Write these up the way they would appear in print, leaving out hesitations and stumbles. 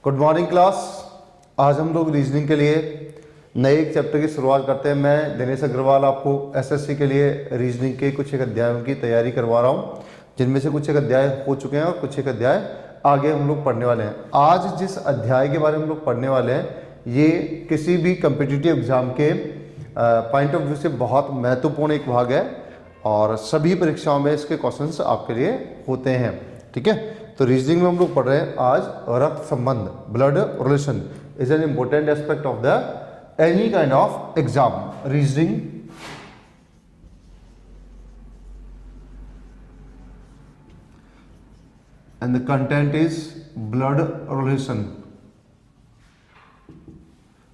Good morning class. आज हम लोग रीजनिंग के लिए नए एक चैप्टर की शुरुआत करते हैं। मैं दिनेश अग्रवाल आपको एसएससी के लिए रीजनिंग के कुछ एक अध्यायों की तैयारी करवा रहा हूं, जिनमें से कुछ एक अध्याय हो चुके हैं और कुछ एक अध्याय आगे हम लोग पढ़ने वाले हैं। आज जिस अध्याय के बारे में हम लोग पढ़ने वाले हैं ये किसी भी कम्पिटिटिव एग्जाम के पॉइंट ऑफ व्यू से बहुत महत्वपूर्ण एक भाग है और सभी परीक्षाओं में इसके क्वेश्चंस आपके लिए होते हैं। ठीक है, तो रीजनिंग में हम लोग पढ़ रहे हैं आज रक्त संबंध, blood relation is an important aspect of the any kind of exam. Reasoning and the content is blood relation.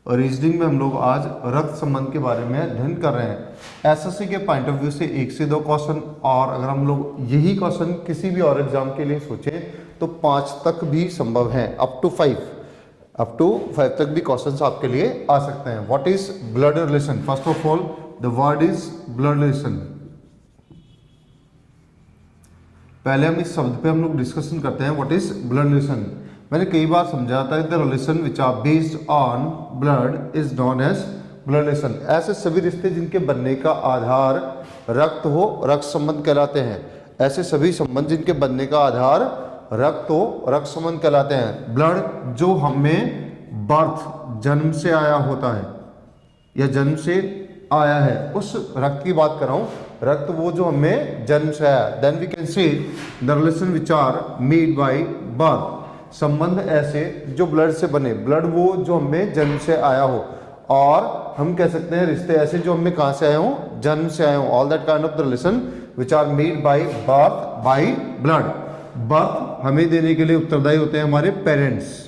Reasoning में हम लोग आज रक्त संबंध के बारे में अध्ययन कर रहे हैं। एसएससी के पॉइंट ऑफ व्यू से 1 से 2 क्वेश्चन, और अगर हम लोग यही क्वेश्चन किसी भी और एग्जाम के लिए सोचें तो 5 तक भी संभव है। अप टू 5 तक भी क्वेश्चंस आपके लिए आ सकते हैं। What is blood relation? First of all the word is blood relation. पहले हम इस शब्द पे हम लोग डिस्कशन करते हैं। What is blood relation? मैंने कई बार समझाया था the relation which are based on blood is known as blood relation. ऐसे सभी रिश्ते जिनके बनने का आधार रक्त हो, रक्त संबंध कहलाते हैं। ऐसे सभी संबंध जिनके बनने का आधार रक्त हो, रक्त संबंध कहलाते हैं। ब्लड जो हमें बर्थ, जन्म से आया होता है या जन्म से आया है, उस रक्त की बात कर रहा हूं। रक्त वो जो हमें जन्म से आया। Then we can say the relation which are made by birth. संबंध ऐसे जो ब्लड से बने, ब्लड वो जो हमें जन्म से आया हो, और हम कह सकते हैं रिश्ते ऐसे जो हमें कहां से आए हो, जन्म से आए हो। All that kind of the relation which are made by birth by blood. Birth हमें देने के लिए उत्तरदायी होते हैं हमारे parents.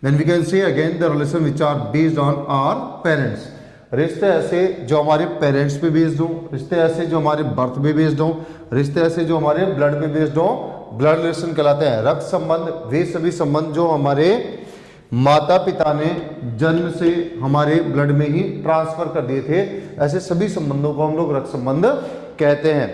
Then we can say again the relation which are based on our parents. रिश्ते ऐसे जो हमारे पेरेंट्स पे बेस्ड हो, रिश्ते ऐसे जो हमारे बर्थ पे बेस्ड हो, रिश्ते ऐसे जो हमारे ब्लड पे बेस्ड हो, ब्लड रिलेशन कहलाते हैं। रक्त संबंध वे सभी संबंध जो हमारे माता पिता ने जन्म से हमारे ब्लड में ही ट्रांसफर कर दिए थे, ऐसे सभी संबंधों को हम लोग रक्त संबंध कहते हैं।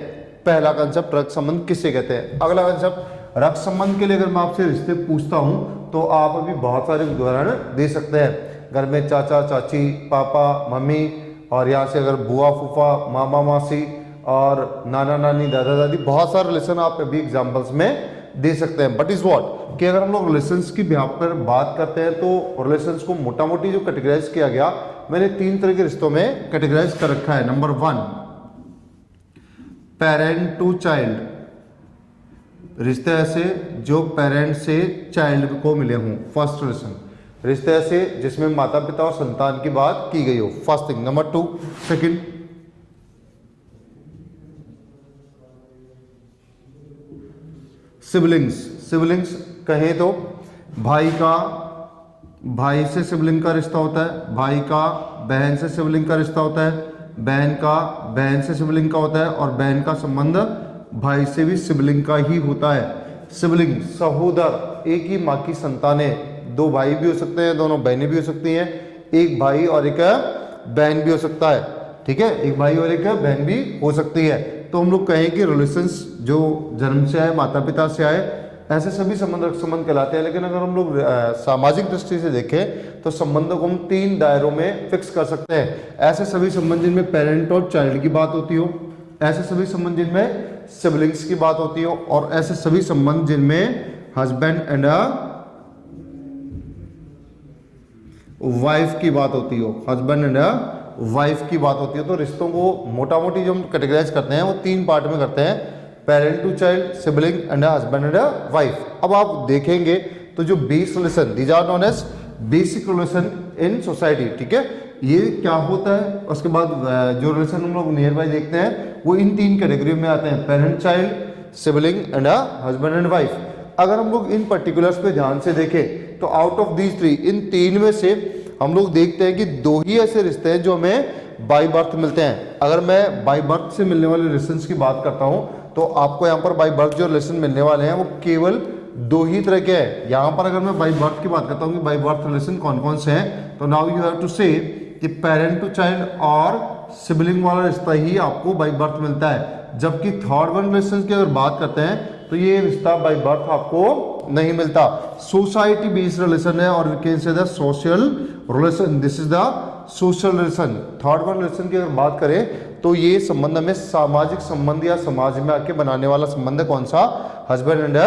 पहला कंसेप्ट रक्त संबंध किसे कहते हैं। अगला कंसेप्ट रक्त संबंध के लिए अगर मैं आपसे रिश्ते पूछता हूं तो आप अभी बहुत सारे उदाहरण दे सकते हैं। घर में चाचा चाची, पापा मम्मी, और यहाँ से अगर बुआ फूफा, मामा मासी और नाना नानी, दादा दादी, बहुत सारे रिलेशन आप अभी एग्जाम्पल्स में दे सकते हैं। बट इज व्हाट कि अगर हम लोग रिलेशंस की यहाँ पर बात करते हैं तो रिलेशंस को मोटा मोटी जो कैटेगराइज किया गया, मैंने 3 तरह के रिश्तों में कैटेगराइज कर रखा है। Number 1 parent to child. रिश्ते ऐसे जो पेरेंट से चाइल्ड को मिले हों, फर्स्ट रिलेशन। रिश्ते ऐसे जिसमें माता पिता और संतान की बात की गई हो, first thing. Number 2 second siblings. Siblings कहें तो भाई से सिबलिंग का रिश्ता होता है, भाई का बहन से सिबलिंग का रिश्ता होता है, बहन का बहन से सिबलिंग का होता है, और बहन का संबंध भाई से भी सिबलिंग का ही होता है। सिबलिंग सहोदर, एक ही माँ की संतानें, 2 भाई भी हो सकते हैं, दोनों बहनें भी हो सकती हैं, एक भाई और एक बहन भी हो सकता है। ठीक है, एक भाई और एक बहन भी हो सकती है। तो हम लोग कहें कि रिलेशंस जो जन्म से आए, माता पिता से आए, ऐसे सभी संबंध रक्त संबंध कहलाते हैं। लेकिन अगर हम लोग सामाजिक दृष्टि से देखें तो संबंधों को हम 3 दायरों में फिक्स कर सकते हैं। ऐसे सभी संबंध जिनमें पेरेंट और चाइल्ड की बात होती हो, ऐसे सभी संबंध जिनमें सिबलिंग्स की बात होती हो, और ऐसे सभी संबंध जिनमें हस्बैंड एंड वाइफ की बात होती हो, हस्बैंड एंड वाइफ की बात होती है। तो रिश्तों को मोटा मोटी जो हम कैटेगराइज करते हैं वो 3 पार्ट में करते हैं, parent to child, sibling and husband and wife. अब आप देखेंगे तो जो base relation, these are known as basic relation in society. ठीक है, ये क्या होता है? उसके बाद जो रिलेशन हम लोग नियर बाय देखते हैं वो इन 3 कैटेगरी में आते हैं, parent child, sibling and husband and wife. अगर हम लोग इन पर्टिकुलर्स पे ध्यान से देखें तो आउट ऑफ दीज 3, इन 3 में से हम लोग देखते हैं कि 2 ही ऐसे रिश्ते हैं जो हमें बाय बर्थ मिलते हैं। अगर मैं बाय बर्थ से मिलने वाले रिलेशंस की बात करता हूं तो आपको यहाँ पर बाय बर्थ जो रिलेशन मिलने वाले हैं वो केवल 2 ही तरह के हैं। यहाँ पर अगर मैं बाय बर्थ की बात करता हूँ कि बाय बर्थ रिलेशन कौन कौन से हैं, तो नाउ यू हैव टू से कि पेरेंट टू चाइल्ड और सिबलिंग वाला रिश्ता ही आपको बाय बर्थ मिलता है। जबकि थर्ड वन रिलेशन की अगर बात करते हैं तो ये रिश्ता बाय बर्थ आपको नहीं मिलता। सोसाइटी बेस्ड रिलेशन है और we can say the social relation, this is the social relation. Third one relation की अगर बात करें तो ये संबंध हमें सामाजिक संबंध या समाज में आके बनाने वाला संबंध है। कौन सा? हस्बैंड एंड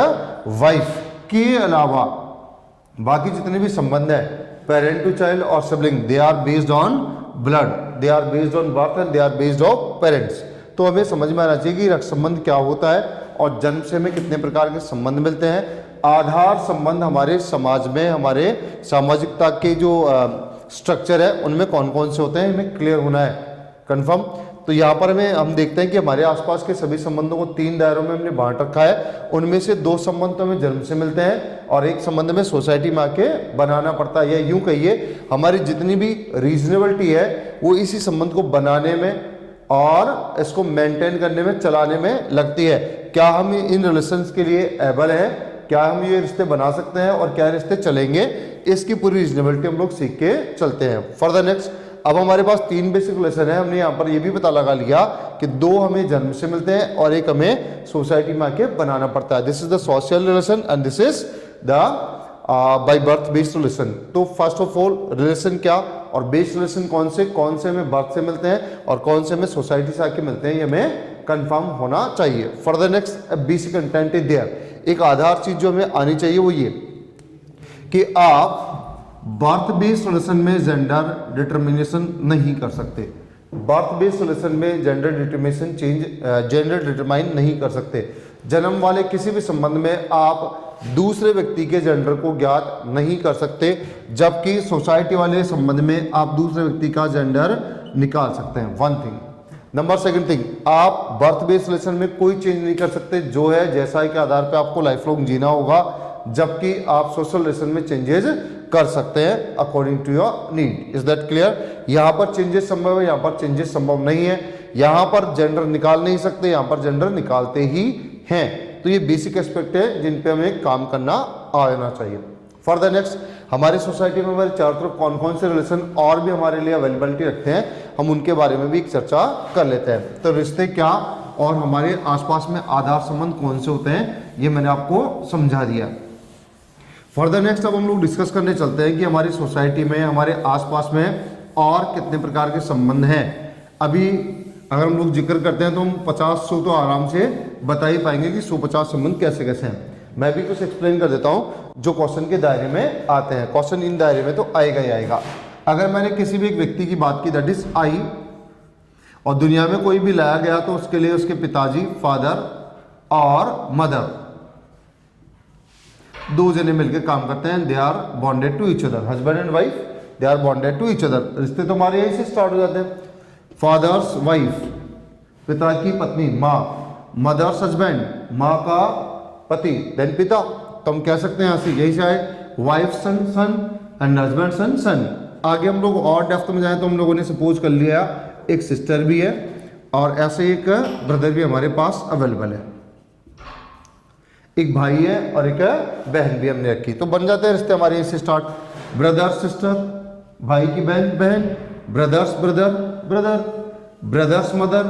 वाइफ के अलावा बाकी जितने भी संबंध है पेरेंट टू चाइल्ड और sibling, they are based on blood, they are based on birth and they are based on parents. तो हमें समझ में आना चाहिए कि रक्त संबंध क्या होता है और जन्म से हमें कितने प्रकार के संबंध मिलते हैं। आधार संबंध हमारे समाज में, हमारे सामाजिकता के जो स्ट्रक्चर है उनमें कौन कौन से होते हैं, हमें क्लियर होना है, कंफर्म। तो यहाँ पर हम देखते हैं कि हमारे आसपास के सभी संबंधों को 3 दायरों में हमने बांट रखा है। उनमें से 2 संबंध तो हमें जन्म से मिलते हैं और एक संबंध में सोसाइटी में आके बनाना पड़ता है, या यूं कहिए हमारी जितनी भी रीजनेबिलिटी है वो इसी संबंध को बनाने में और इसको मेंटेन करने में, चलाने में लगती है। क्या हम इन रिलेशंस के लिए एबल हैं, क्या हम ये रिश्ते बना सकते हैं और क्या रिश्ते चलेंगे, इसकी पूरी रीजनेबिलिटी हम लोग सीख के चलते हैं। फॉर द नेक्स्ट, अब हमारे पास 3 बेसिक रिलेशन है। हमने यहाँ पर ये भी पता लगा लिया कि 2 हमें जन्म से मिलते हैं और एक हमें सोसाइटी में आके बनाना पड़ता है। This is the social relation and this is the by birth based relation. तो फर्स्ट ऑफ ऑल रिलेशन क्या और बेस्ड रिलेशन कौन से हमें बर्थ से मिलते हैं और कौन से हमें सोसाइटी से आके मिलते हैं, ये हमें कंफर्म होना चाहिए। For the next, basic content is there. एक आधार चीज जो हमें आनी चाहिए वो ये कि आप बर्थ बेस्ड रिलेशन में जेंडर डिटर्मिनेशन नहीं कर सकते। बर्थ बेस्ड रिलेशन में जेंडर डिटर्मिनेशन जेंडर डिटरमाइन नहीं कर सकते। जन्म वाले किसी भी संबंध में आप दूसरे व्यक्ति के जेंडर को ज्ञात नहीं कर सकते, जबकि सोसाइटी वाले संबंध में आप दूसरे व्यक्ति का जेंडर निकाल सकते हैं। One thing. Number second thing, आप बर्थ बेस्ड रिलेशन में कोई चेंज नहीं कर सकते, जो है जैसा है के आधार पे आपको लाइफ लॉन्ग जीना होगा, जबकि आप सोशल रिलेशन में चेंजेस कर सकते हैं according to your need. Is that clear? यहाँ पर चेंजेस संभव है, यहाँ पर चेंजेस संभव नहीं है। यहाँ पर जेंडर निकाल नहीं सकते, यहाँ पर जेंडर निकालते ही हैं। तो ये बेसिक एस्पेक्ट है जिन पे हमें काम करना आना चाहिए। फॉर द नेक्स्ट, हमारे सोसाइटी में हमारे चारों तरफ कौन कौन से रिलेशन और भी हमारे लिए अवेलेबिलिटी रखते हैं, हम उनके बारे में भी एक चर्चा कर लेते हैं। तो रिश्ते क्या और हमारे आसपास में आधार संबंध कौन से होते हैं, ये मैंने आपको समझा दिया। फॉर द नेक्स्ट, अब हम लोग डिस्कस करने चलते हैं कि हमारी सोसाइटी में, हमारे आसपास में और कितने प्रकार के संबंध हैं। अभी अगर हम लोग जिक्र करते हैं तो हम 50-100 तो आराम से बता ही पाएंगे कि 150 संबंध कैसे कैसे हैं। मैं भी कुछ एक्सप्लेन कर देता हूँ जो क्वेश्चन के दायरे में आते हैं। क्वेश्चन इन दायरे में तो आएगा ही आएगा। अगर मैंने किसी भी एक व्यक्ति की बात की, दैट इज आई, और दुनिया में कोई भी लाया गया तो उसके लिए उसके पिताजी, फादर और मदर, 2 जने मिलकर काम करते हैं। They are bonded to each other, husband and wife, they are bonded to each other. रिश्ते तो हमारे यहीं से स्टार्ट हो जाते हैं। फादर्स वाइफ, पिता की पत्नी माँ, मदर्स हस्बैंड, माँ का पति, देन पिता। तो हम कह सकते हैं यहाँ से यही से आए, wife son son and husband son son. आगे हम लोग और डेप्थ में जाए तो हम लोगों ने सपोज कर लिया एक सिस्टर भी है और ऐसे एक ब्रदर भी हमारे पास अवेलेबल है, एक भाई है और एक बहन भी हमने रखी। तो बन जाते हैं रिश्ते हमारे यहीं से स्टार्ट। ब्रदर सिस्टर, भाई की बहन बहन, brothers brother brother, brothers mother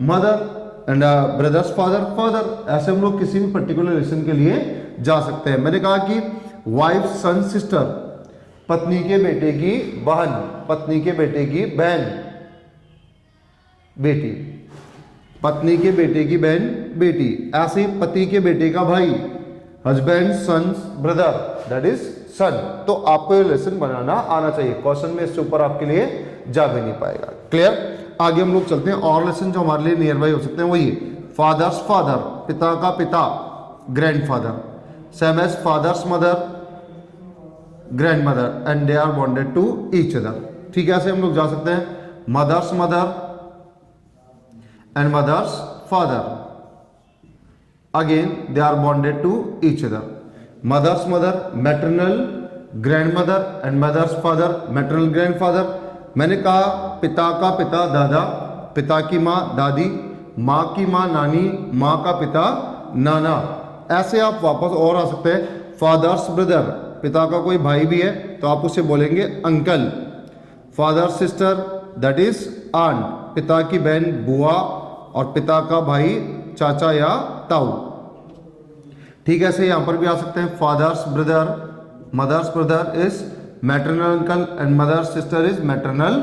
mother and brothers father father. ऐसे हम लोग किसी भी पर्टिकुलर रिलेशन के लिए जा सकते हैं। मैंने कहा कि वाइफ सन सिस्टर, पत्नी के बेटे की बहन, पत्नी के बेटे की बहन बेटी, पत्नी के बेटे की बहन बेटी। ऐसे पति के बेटे का भाई, husband son brother, that is son. तो आपको ये रिलेशन बनाना आना चाहिए। क्वेश्चन में इससे ऊपर आपके लिए जा भी नहीं पाएगा। क्लियर? आगे हम लोग चलते हैं। और रिलेशन जो हमारे लिए नियर बाई हो सकते हैं वही फादर्स फादर, पिता का पिता, grandfather, same as father's mother, grandmother, and they are bonded to each other. ठीक है, ऐसे हम लोग जा सकते हैं। Mother's mother and mother's father, again they are bonded to each other. Mother's mother maternal grandmother and mother's father maternal grandfather. मैंने कहा पिता का पिता दादा, पिता की माँ दादी, माँ की माँ नानी, माँ का पिता नाना। ऐसे आप वापस और आ सकते हैं। फादर्स ब्रदर, पिता का कोई भाई भी है तो आप उसे बोलेंगे uncle. Father sister, that is aunt, पिता की बहन बुआ और पिता का भाई चाचा या ताऊ। ठीक है, ऐसे यहाँ पर भी आ सकते हैं father's brother, mother's brother is maternal uncle and mother's sister is maternal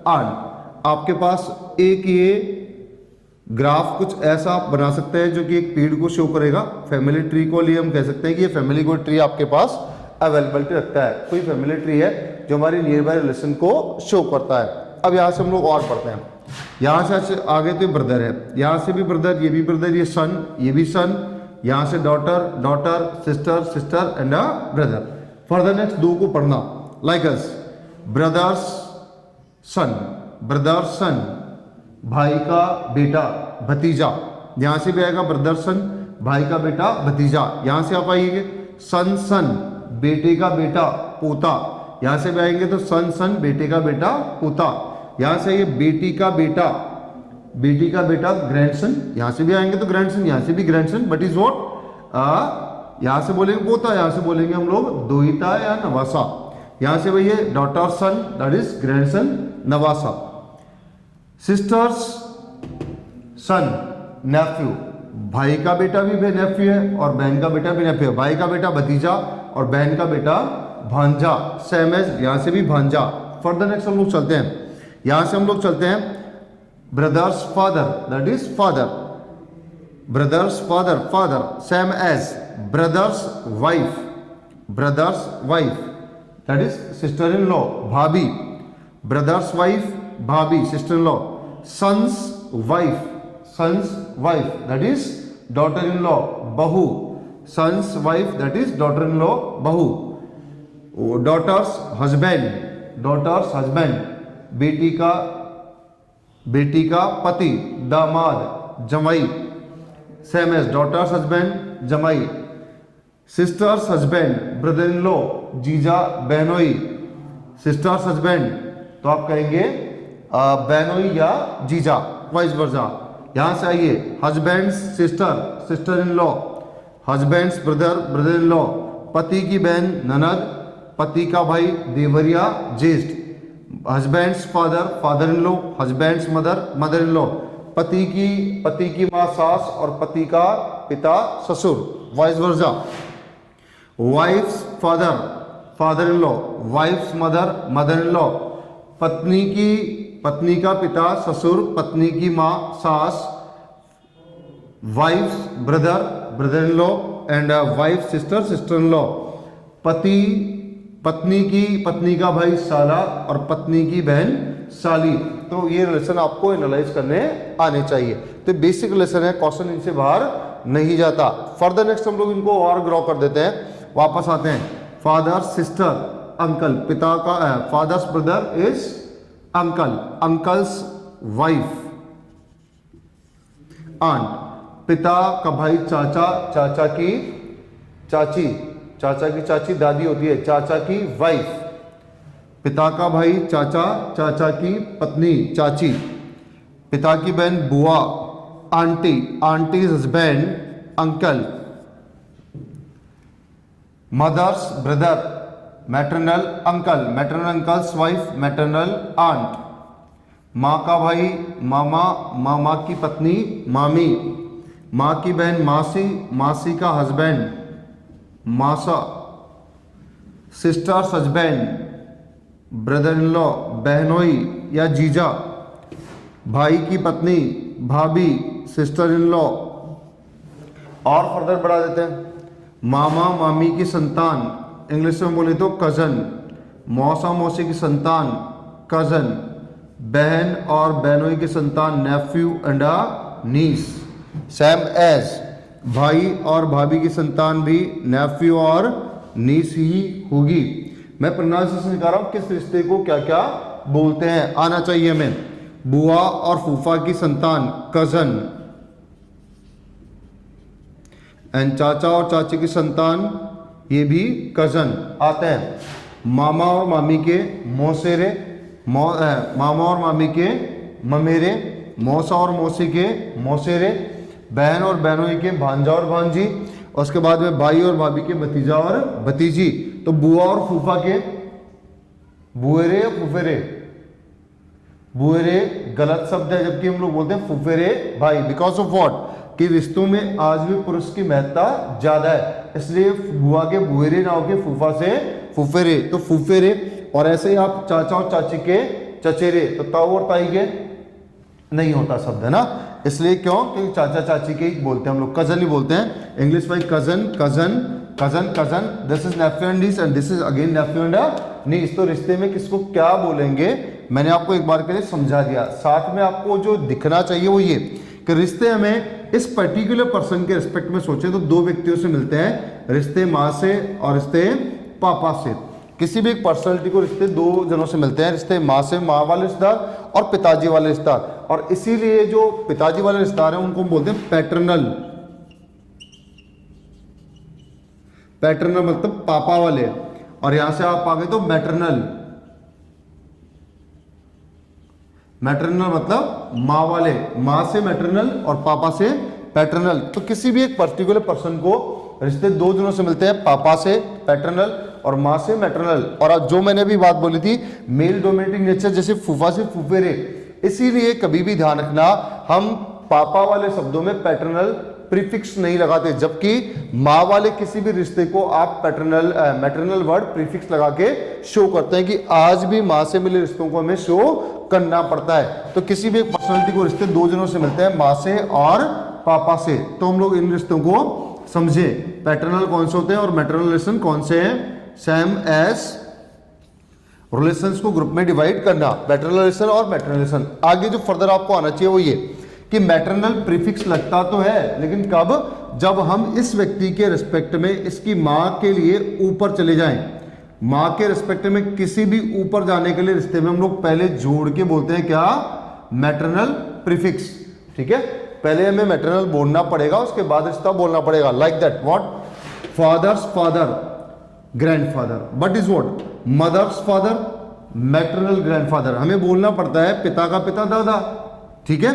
aunt. आपके पास एक ये ग्राफ कुछ ऐसा आप बना सकते हैं जो कि एक पीढ़ को शो करेगा। फैमिली ट्री को लिए हम कह सकते हैं कि ये फैमिली को ट्री आपके पास अवेलेबिलिटी रखता है, कोई फैमिली ट्री है जो हमारी नियर बाय रिलेशन को शो करता है। अब यहाँ से हम लोग और पढ़ते हैं, यहाँ से आगे तो ब्रदर है, यहाँ से भी ब्रदर, ये भी ब्रदर, ये सन, ये भी सन, यहाँ से daughter, daughter, sister, sister and a brother. Further next दो को पढ़ना, लाइक अस ब्रदर्स सन, ब्रदर सन, भाई का बेटा भतीजा, यहां से भी आएगा ब्रदर सन, भाई का बेटा भतीजा। यहां से आप आइएगा सन सन, बेटे का बेटा पोता, यहां से भी आएंगे तो सन सन, बेटे का बेटा पोता। यहां से ये बेटी का बेटा, बेटी का बेटा ग्रैंडसन, यहां से भी आएंगे तो ग्रैंडसन, यहां से भी ग्रैंडसन, बट इज व्हाट, यहां से बोलेंगे पोता, यहां से बोलेंगे हम लोग दोहिता या नवासा। यहां से भैया daughter son, that is grandson नवासा। सिस्टर्स सन नेफ्यू, भाई का बेटा भी नेफ्यू है और बहन का बेटा भी नेफ्यू है। भाई का बेटा भतीजा और बहन का बेटा भांजा, सेम एज यहां से भी भांजा। फर्दर नेक्स्ट हम लोग चलते हैं, यहां से हम लोग चलते हैं brother's father, that is father, brother's father, father same as brother's wife, brother's wife that is sister in law, भाभी, ब्रदर्स वाइफ भाभी, sister in law. Son's wife, son's wife that is daughter in law, बहू, son's wife that is daughter in law, बहू। Daughter's husband, daughter's husband, बेटी का पति, दामाद, जमाई, same as daughter's husband, जमाई। Sister's husband, brother in law, जीजा बहनोई, सिस्टर्स हस्बैंड तो आप कहेंगे बहनोई या जीजा, वाइस वर्सा। यहां से आइए husband's sister, sister in law, husband's brother, brother in law, पति की बहन ननद, पति का भाई देवरिया ज्येष्ठ, husband's father, father in law, husband's mother, mother in law, पति की माँ सास और पति का पिता ससुर, vice versa. Wife's father, father in law, wife's mother, mother in law, पत्नी का पिता ससुर, पत्नी की माँ सास, wife's brother, brother in law and wife sister, sister in law. पत्नी का भाई साला और पत्नी की बहन साली। तो ये रिलेशन आपको एनालाइज करने आने चाहिए। तो बेसिक रिलेशन है, क्वेश्चन इनसे बाहर नहीं जाता। फर्दर नेक्स्ट हम लोग इनको और ग्रो कर देते हैं, वापस आते हैं। फादर सिस्टर अंकल, पिता का father's brother is uncle, uncle's wife aunt, पिता का भाई चाचा, चाचा की चाची, चाचा की चाची दादी होती है, चाचा की वाइफ, पिता का भाई चाचा, चाचा की पत्नी चाची, पिता की बहन बुआ aunty, aunty husband uncle, mother's brother maternal uncle, maternal uncle's wife maternal aunt, माँ का भाई मामा, मामा की पत्नी मामी, माँ की बहन मासी, मासी का हस्बैंड मासा, sisters husband brother in law बहनोई या जीजा, भाई की पत्नी भाभी सिस्टर इन लॉ। और फर्दर बढ़ा देते हैं, मामा मामी की संतान, इंग्लिश में बोले तो कजन, मौसा मौसी की संतान कजन, बहन और बहनोई की संतान nephew and niece, same as भाई और भाभी की संतान भी नेफ्यू और नीस ही होगी। मैं प्रोनाउंसिएशन सिखा रहा हूं, किस रिश्ते को क्या क्या बोलते हैं, आना चाहिए हमें। बुआ और फूफा की संतान कजन, एंड चाचा और चाची की संतान ये भी कजन आते हैं। मामा और मामी के मौसेरे, मामा और मामी के ममेरे, मौसा और मौसी के मौसेरे, बहन और बहनोई के भांजा और भांजी, और उसके बाद में भाई और भाभी के भतीजा और भतीजी। तो बुआ और फूफा के बुएरे या फूफेरे, बुएरे गलत शब्द है, जबकि हम लोग बोलते हैं फूफेरे भाई, बिकॉज ऑफ व्हाट, कि रिश्तों में आज भी पुरुष की महत्ता ज्यादा है, इसलिए बुआ के बुएरे ना होके फूफा से फूफेरे, तो फूफेरे। और ऐसे ही आप चाचा और चाची के चचेरे, तो ताऊ और ताई के नहीं होता शब्द, है ना। इसलिए क्यों, क्योंकि चाचा चाची के ही बोलते हैं हम लोग, कजन ही बोलते हैं इंग्लिश में, cousin cousin cousin cousin. This is nephew and niece and this is again nephew and niece. तो रिश्ते में किसको क्या बोलेंगे मैंने आपको एक बार के लिए समझा दिया। साथ में आपको जो दिखना चाहिए वो ये कि रिश्ते हमें इस पर्टिकुलर पर्सन के रिस्पेक्ट में सोचे तो दो व्यक्तियों से मिलते हैं, रिश्ते माँ से और रिश्ते पापा से। किसी भी एक पर्सनैलिटी को रिश्ते दो जनों से मिलते हैं, रिश्ते माँ से, माँ वाले रिश्तेदार और पिताजी वाले रिश्तेदार। और इसीलिए जो पिताजी वाले रिश्तेदार हैं उनको हम बोलते हैं पैटर्नल। पैटर्नल मतलब पापा वाले, और यहां से आप आ गए तो मैटरनल। मैटरनल मतलब माँ वाले, माँ से मैटरनल और पापा से पैटर्नल। तो किसी भी एक पर्टिकुलर पर्सन को रिश्ते दो जनों से मिलते हैं, पापा से पैटर्नल और माँ से मैटरनल। और अब जो मैंने अभी बात बोली थी मेल डोमिनेटिंग नेचर, जैसे फूफा से फूफेरे, इसीलिए कभी भी ध्यान रखना हम पापा वाले शब्दों में पैटर्नल प्रीफिक्स नहीं लगाते, जबकि माँ वाले किसी भी रिश्ते को आप पैटर्नल मैटरनल वर्ड प्रीफिक्स लगा के शो करते हैं कि आज भी माँ से मिले रिश्तों को हमें शो करना पड़ता है। तो किसी भी एक पर्सनैलिटी को रिश्ते दो जनों से मिलते हैं, माँ से और पापा से। तो हम लोग इन रिश्तों को समझे, पैटर्नल कौन से होते हैं और मैटरनल रिलेशन कौन से हैं। सेम एज रिलेशंस को ग्रुप में डिवाइड करना, पैटर्नल रिलेशन और मैटरनल रिलेशन। आगे जो फर्दर आपको आना चाहिए वो ये कि मैटरनल प्रीफिक्स लगता तो है, लेकिन कब, जब हम इस व्यक्ति के रिस्पेक्ट में इसकी माँ के लिए ऊपर चले जाएं। माँ के रिस्पेक्ट में किसी भी ऊपर जाने के लिए रिश्ते में हम लोग पहले जोड़ के बोलते हैं क्या, मैटरनल प्रीफिक्स। ठीक है, पहले हमें मैटरनल बोलना पड़ेगा, उसके बाद रिश्ता बोलना पड़ेगा। Like that, what, father's father grandfather, but is what, mother's father maternal grandfather. हमें बोलना पड़ता है पिता का पिता दादा, ठीक है,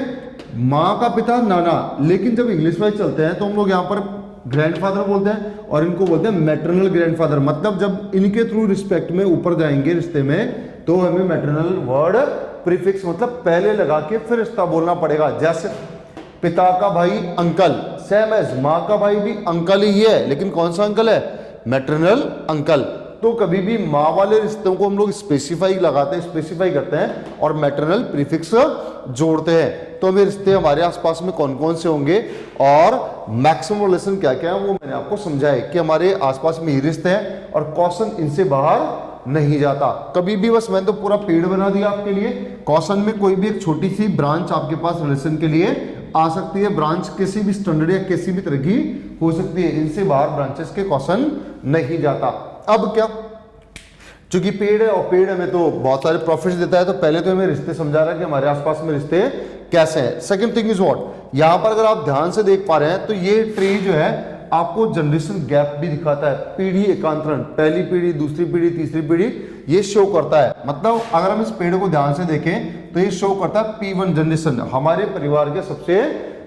माँ का पिता नाना। लेकिन जब इंग्लिश वाइज चलते हैं तो हम लोग यहाँ पर ग्रैंडफादर बोलते हैं और इनको बोलते हैं मैटरनल ग्रैंडफादर। मतलब जब इनके थ्रू रिस्पेक्ट में ऊपर जाएंगे रिश्ते में तो हमें मैटरनल वर्ड प्रीफिक्स मतलब पहले लगा के फिर रिश्ता बोलना पड़ेगा। जैसे पिता का भाई अंकल, सेम एज माँ का भाई भी अंकल ही है, लेकिन कौन सा अंकल है, मैटरनल अंकल। तो कभी भी माँ वाले रिश्तों को हम लोग स्पेसिफाई लगाते हैं, स्पेसिफाई करते हैं और मैटरनल प्रीफिक्स जोड़ते हैं। तो हमें रिश्ते हमारे आसपास में कौन कौन से होंगे और मैक्सिमम रिलेशन क्या क्या है वो मैंने आपको समझाया कि हमारे आसपास में ही रिश्ते हैं और क्वेश्चन इनसे बाहर नहीं जाता कभी भी। बस मैंने तो पूरा पेड़ बना दिया आपके लिए। क्वेश्चन में कोई भी एक छोटी सी ब्रांच आपके पास रिलेशन के लिए आ सकती है, ब्रांच किसी भी स्टैंडर्ड या किसी भी तरह की हो सकती है, इनसे बाहर ब्रांचेस के क्वेश्चन नहीं जाता। अब क्या, चूंकि पेड़ है और पेड़ हमें तो बहुत सारे प्रॉफिट्स देता है, तो पहले तो हमें रिश्ते समझा रहा है कि हमारे आसपास में रिश्ते कैसे हैं। सेकंड थिंग इज व्हाट, यहां पर अगर आप ध्यान से देख पा रहे हैं तो ये ट्री जो है आपको जनरेशन गैप भी दिखाता है, पीढ़ी एकांतरण, पहली पीढ़ी, दूसरी पीढ़ी, तीसरी पीढ़ी, ये शो करता है। मतलब अगर हम इस पेड़ को ध्यान से देखें तो ये शो करता है P1 जनरेशन, हमारे परिवार के सबसे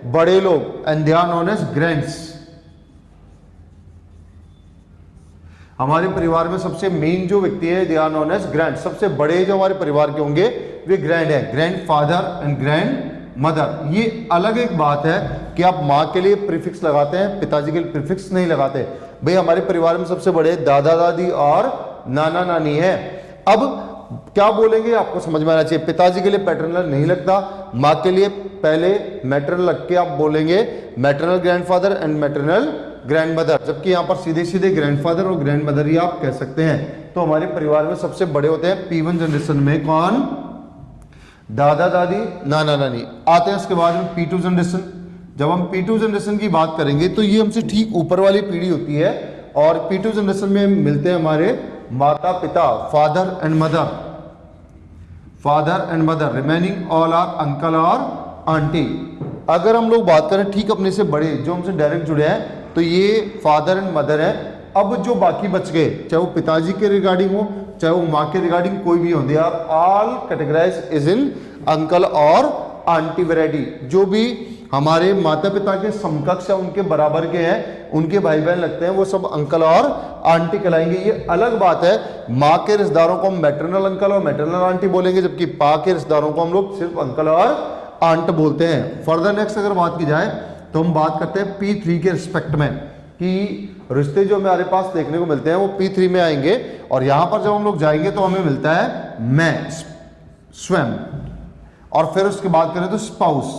बड़े लोग, and they are known as grands. हमारे परिवार में सबसे मेन जो व्यक्ति है they are known as grand. सबसे बड़े जो हमारे परिवार के होंगे वे ग्रैंड है, grand father and grand mother. ये अलग एक बात है कि आप माँ के लिए प्रीफिक्स लगाते हैं, पिताजी के लिए प्रीफिक्स नहीं लगाते। भाई हमारे परिवार में सबसे बड़े दादा दादी और नाना नानी है। अब क्या बोलेंगे आपको समझ में आना चाहिए, पिताजी के लिए पैटर्नल नहीं लगता, माँ के लिए पहले मैटरनल लग के आप बोलेंगे maternal grandfather and maternal grand mother, जबकि यहाँ पर सीधे सीधे ग्रैंडफादर और ग्रैंड मदर ही आप कह सकते हैं। तो हमारे परिवार में सबसे बड़े होते हैं P1 जनरेशन में कौन, दादा दादी नाना नानी। आते हैं उसके बाद में P2 जनरेशन। जब हम P2 जनरेशन की बात करेंगे तो ये हमसे ठीक ऊपर वाली पीढ़ी होती है और P2 जनरेशन में मिलते हैं हमारे माता पिता, father and mother, father and mother, remaining all are uncle और आंटी। अगर हम लोग बात करें ठीक अपने से बड़े जो हमसे डायरेक्ट जुड़े हैं तो ये फादर एंड मदर है। अब जो बाकी बच गए, चाहे वो पिताजी के रिगार्डिंग हो चाहे वो माँ के रिगार्डिंग कोई भी हो, they are all categorise is in uncle और आंटी वैरायटी। जो भी हमारे माता पिता के समकक्ष है, उनके बराबर के हैं, उनके भाई बहन लगते हैं, वो सब अंकल और आंटी कहलाएंगे। ये अलग बात है, माँ के रिश्तेदारों को हम मैटरनल अंकल और मैटरनल आंटी बोलेंगे, जबकि पा के रिश्तेदारों को हम लोग सिर्फ अंकल और आंट बोलते हैं। फर्दर नेक्स्ट अगर बात की जाए तो हम बात करते हैं P3 के रिस्पेक्ट में कि रिश्ते जो हमारे पास देखने को मिलते हैं वो P3 में आएंगे, और यहां पर जब हम लोग जाएंगे तो हमें मिलता है मैं, स्वयं, और फिर उसके बाद करें तो स्पाउस,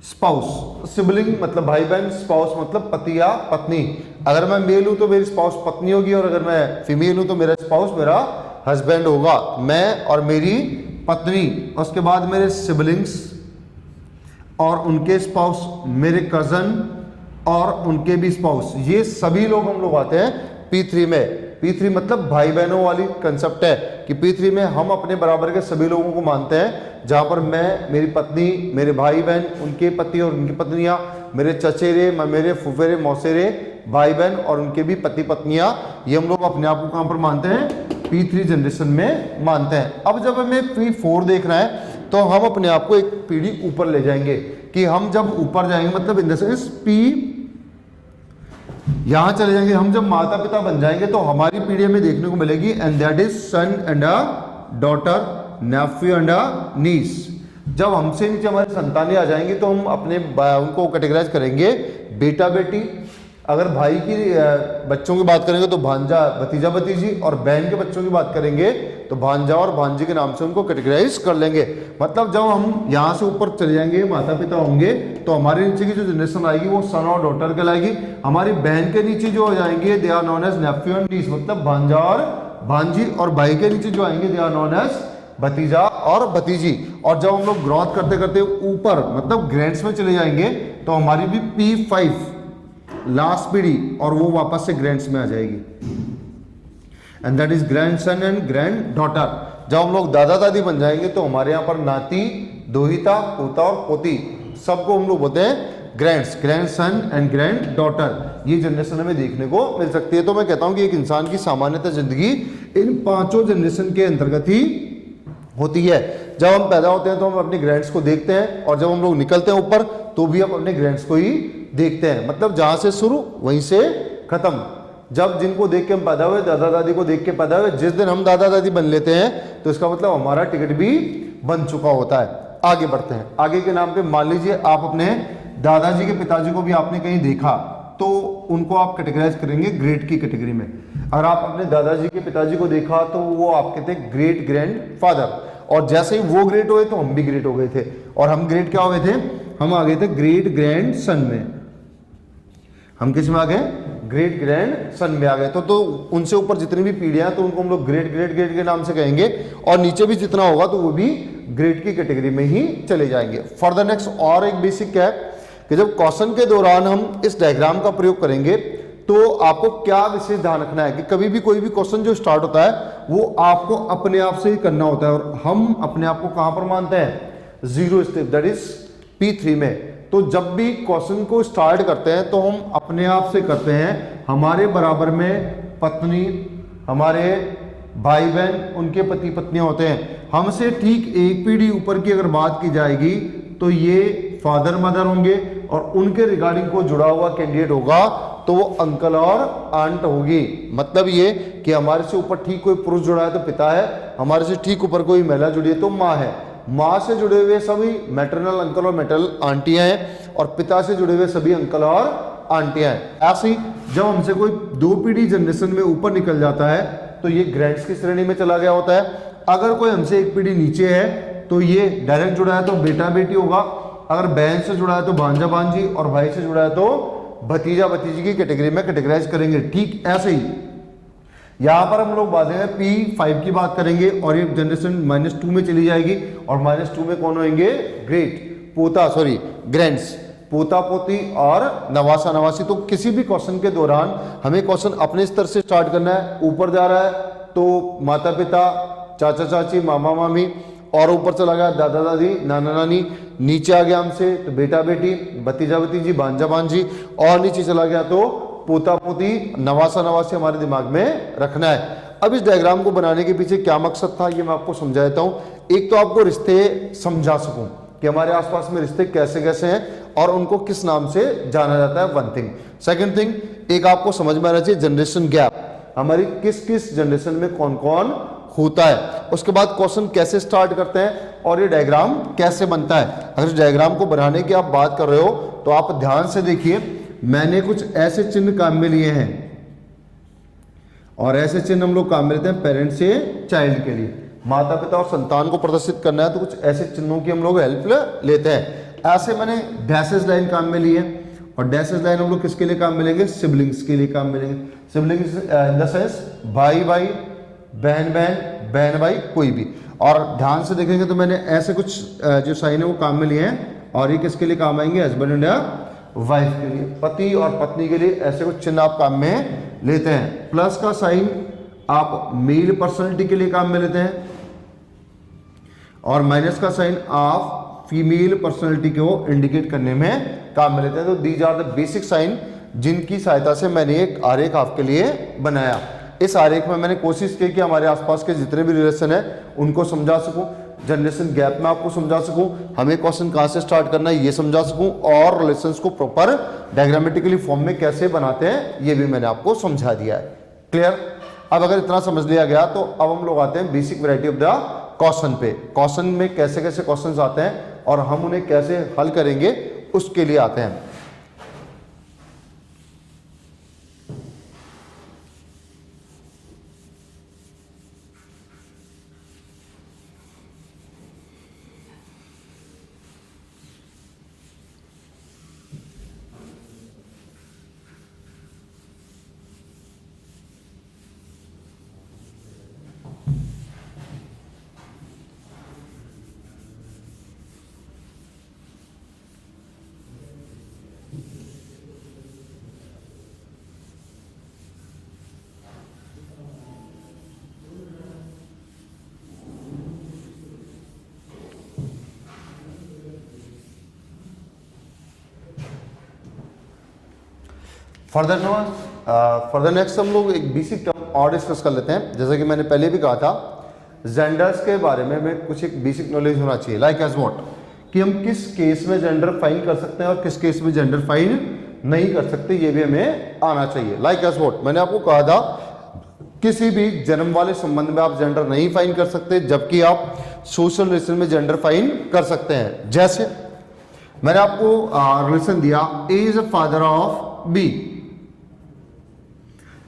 स्पाउस सिबलिंग मतलब भाई बहन, स्पाउस मतलब पति या पत्नी। अगर मैं मेल हूं तो मेरी स्पाउस पत्नी होगी, और अगर मैं फीमेल हूं तो मेरा स्पाउस मेरा हस्बैंड होगा। मैं और मेरी पत्नी, उसके बाद मेरे सिबलिंग्स और उनके स्पाउस, मेरे कजन और उनके भी स्पाउस, ये सभी लोग हम लोग आते हैं P3 में। P3 मतलब भाई बहनों वाली कंसेप्ट है कि P3 में हम अपने बराबर के सभी लोगों को मानते हैं, जहां पर मैं, मेरी पत्नी, मेरे भाई बहन, उनके पति और उनकी पत्नियां, मेरे चचेरे, मेरे फुफेरे, मौसेरे, भाई बहन और उनके भी पति पत्नियां, ये हम लोग अपने आप को कहां पर मानते हैं? P3 जनरेशन में मानते हैं। अब जब हमें P4 देखना है तो हम अपने आप को एक पीढ़ी ऊपर ले जाएंगे, कि हम जब ऊपर जाएंगे मतलब इन द सेंस P यहां चले जाएंगे, हम जब माता पिता बन जाएंगे तो हमारी पीढ़ी में देखने को मिलेगी, and that is son and a daughter, nephew and a niece. जब हमसे नीचे हमारी संतानें आ जाएंगी तो हम अपने उनको कैटेगराइज करेंगे बेटा बेटी। अगर भाई की बच्चों की बात करेंगे तो भांजा भतीजा भतीजी, और बहन के बच्चों की बात करेंगे तो भांजा और भांजी के नाम से उनको कैटेगराइज कर लेंगे। मतलब जब हम यहाँ से ऊपर चले जाएंगे, माता पिता होंगे, तो हमारे नीचे की जो जनरेशन आएगी वो सन और डॉटर कहलाएगी। हमारी बहन के नीचे जो हो जाएंगे they are known as nephew and niece, मतलब भांजा और भांजी, और भाई के नीचे जो आएंगे दे आर नॉन एज भतीजा और भतीजी। और जब हम लोग ग्रोथ करते करते ऊपर मतलब ग्रैंड्स में चले जाएंगे तो हमारी भी P5 लास्ट पीढ़ी, और वो वापस से ग्रैंड्स में आ जाएगी, and that is grand son and grand daughter. जब हम लोग दादा दादी बन जाएंगे तो हमारे यहाँ पर नाती, दोहिता, पोता और पोती, सबको हम लोग बोलते हैं grands, grand son and grand daughter. ये जनरेशन हमें देखने को मिल सकती है। तो मैं कहता हूं कि एक इंसान की सामान्यतः जिंदगी इन पांचों जनरेशन के अंतर्गत ही होती है। जब हम पैदा होते हैं तो हम अपने ग्रैंड्स को देखते हैं, और जब हम लोग निकलते हैं ऊपर तो भी हम अपने ग्रैंड्स को ही देखते हैं। मतलब जहां से शुरू वहीं से खत्म। जब जिनको देख के हम पैदा हुए, दादा दादी को देख के पैदा हुए, जिस दिन हम दादा दादी बन लेते हैं तो इसका मतलब हमारा टिकट भी बन चुका होता है। आगे बढ़ते हैं। आगे के नाम पे मान लीजिए आप अपने दादाजी के पिताजी को भी आपने कहीं देखा तो उनको आप कैटेगराइज करेंगे ग्रेट की कैटेगरी में। अगर आप अपने दादाजी के पिताजी को देखा तो वो आपके थे ग्रेट ग्रैंड फादर, और जैसे ही वो ग्रेट हुए तो हम भी ग्रेट हो गए थे। और हम ग्रेट क्या हो गए थे? हम आ गए थे ग्रेट ग्रैंड सन में। हम किस में आ गए? ग्रेट ग्रैंड सन में आ गए। तो उनसे ऊपर जितनी भी पीढ़ियां तो उनको हम लोग ग्रेट ग्रेट ग्रेट के नाम से कहेंगे, और नीचे भी जितना होगा तो वो भी ग्रेट की कैटेगरी में ही चले जाएंगे। फॉर द नेक्स्ट और एक बेसिक है कि जब क्वेश्चन के दौरान हम इस डायग्राम का प्रयोग करेंगे तो आपको क्या विशेष ध्यान रखना है कि कभी भी कोई भी क्वेश्चन जो स्टार्ट होता है वो आपको अपने आप से ही करना होता है, और हम अपने आप को कहां पर मानते हैं? Zero step, that is P3 में। तो जब भी क्वेश्चन को स्टार्ट करते हैं तो हम अपने आप से करते हैं। हमारे बराबर में पत्नी, हमारे भाई बहन, उनके पति पत्नियां होते हैं। हमसे ठीक एक पीढ़ी ऊपर की अगर बात की जाएगी तो ये फादर मदर होंगे, और उनके रिगार्डिंग को जुड़ा हुआ कैंडिडेट होगा तो वो अंकल और आंट होगी। मतलब ये कि हमारे से ऊपर ठीक कोई पुरुष जुड़ा है तो पिता है, हमारे से ठीक ऊपर कोई महिला जुड़ी है तो माँ है। माँ से जुड़े हुए सभी मैटरनल अंकल और मैटरनल आंटियां हैं, और पिता से जुड़े हुए सभी अंकल और आंटियां हैं। ऐसे ही जब हमसे कोई दो पीढ़ी जनरेशन में ऊपर निकल जाता है तो ये ग्रैंड्स की श्रेणी में चला गया होता है। अगर कोई हमसे एक पीढ़ी नीचे है तो ये डायरेक्ट जुड़ा है तो बेटा बेटी होगा, अगर बहन से जुड़ा है तो भांजा भांजी, और भाई से जुड़ा है तो भतीजा भतीजी की कैटेगरी में कैटेगराइज करेंगे। ठीक ऐसे ही यहां पर हम लोग बात है P5 की बात करेंगे, और ये जनरेशन -2 में चली जाएगी, और -2 में कौन होंगे? ग्रेट पोता, सॉरी ग्रैंड्स, पोता पोती और नवासा नवासी। तो किसी भी क्वेश्चन के दौरान हमें क्वेश्चन अपने स्तर से स्टार्ट करना है। ऊपर जा रहा है तो माता पिता, चाचा चाची, मामा मामी, और ऊपर चला गया दादा दादी, नाना नानी, नीचे आ गया हमसे तो बेटा बेटी, भतीजा भतीजी, भांजा भांजी, और नीचे चला गया तो पोता पोती, नवासा नवासी हमारे दिमाग में रखना है। अब इस डायग्राम को बनाने के पीछे क्या मकसद था ये मैं आपको समझा देता हूं। एक तो आपको रिश्ते समझा सकूं कि हमारे आसपास में रिश्ते कैसे कैसे हैं और उनको किस नाम से जाना जाता है, वन थिंग। सेकंड थिंग, एक आपको समझ में आना चाहिए जनरेशन गैप, हमारी किस किस जनरेशन में कौन कौन होता है। उसके बाद क्वेश्चन कैसे स्टार्ट करते हैं और ये डायग्राम कैसे बनता है। अगर इस डायग्राम को बनाने की आप बात कर रहे हो तो आप ध्यान से देखिए, मैंने कुछ ऐसे चिन्ह काम में लिए हैं और ऐसे चिन्ह हम लोग काम में लेते हैं पेरेंट्स से चाइल्ड के लिए, माता पिता और संतान को प्रदर्शित करना है तो कुछ ऐसे चिन्हों की हम लोग हेल्प लेते हैं। ऐसे मैंने डैशेज लाइन काम में लिए और डैशेज लाइन हम लोग किसके लिए काम मिलेंगे, सिबलिंग्स के लिए काम मिलेंगे। सिबलिंग्स इन द सेंस भाई भाई, बहन बहन, बहन भाई, कोई भी। और ध्यान से देखेंगे तो मैंने ऐसे कुछ जो साइन है वो काम में लिए हैं और ये किसके लिए काम आएंगे, हस्बैंड एंड वाइफ के लिए, पति और पत्नी के लिए ऐसे कुछ चिन्ह आप काम में लेते हैं। प्लस का साइन आप मेल पर्सनैलिटी के लिए काम में लेते हैं और माइनस का साइन आप फीमेल पर्सनैलिटी को इंडिकेट करने में काम में लेते हैं। तो these are the basic sign जिनकी सहायता से मैंने एक आरेख आपके लिए बनाया। इस आरेख में मैंने कोशिश की कि हमारे आसपास के जितने भी रिलेशन है उनको समझा सकूं, जनरेशन गैप में आपको समझा सकूं, हमें क्वेश्चन कहाँ से स्टार्ट करना है ये समझा सकूं और रिलेशंस को प्रॉपर डायग्रामेटिकली फॉर्म में कैसे बनाते हैं ये भी मैंने आपको समझा दिया है। क्लियर? अब अगर इतना समझ लिया गया तो अब हम लोग आते हैं basic variety of the question पे। क्वेश्चन में कैसे कैसे क्वेश्चंस आते हैं और हम उन्हें कैसे हल करेंगे उसके लिए आते हैं। फर्दर नेक्स्ट हम लोग एक बेसिक टर्म और डिस्कस कर लेते हैं। जैसा कि मैंने पहले भी कहा था, जेंडर्स के बारे में हमें कुछ एक बेसिक नॉलेज होना चाहिए। लाइक एज व्हाट, कि हम किस केस में जेंडर फाइन कर सकते हैं और किस केस में जेंडर फाइन नहीं कर सकते, ये भी हमें आना चाहिए। लाइक एज व्हाट, मैंने आपको कहा था किसी भी जन्म वाले संबंध में आप जेंडर नहीं फाइन कर सकते, जबकि आप सोशल रिलेशन में जेंडर फाइन कर सकते हैं। जैसे मैंने आपको रिलेशन दिया, A is a father of B,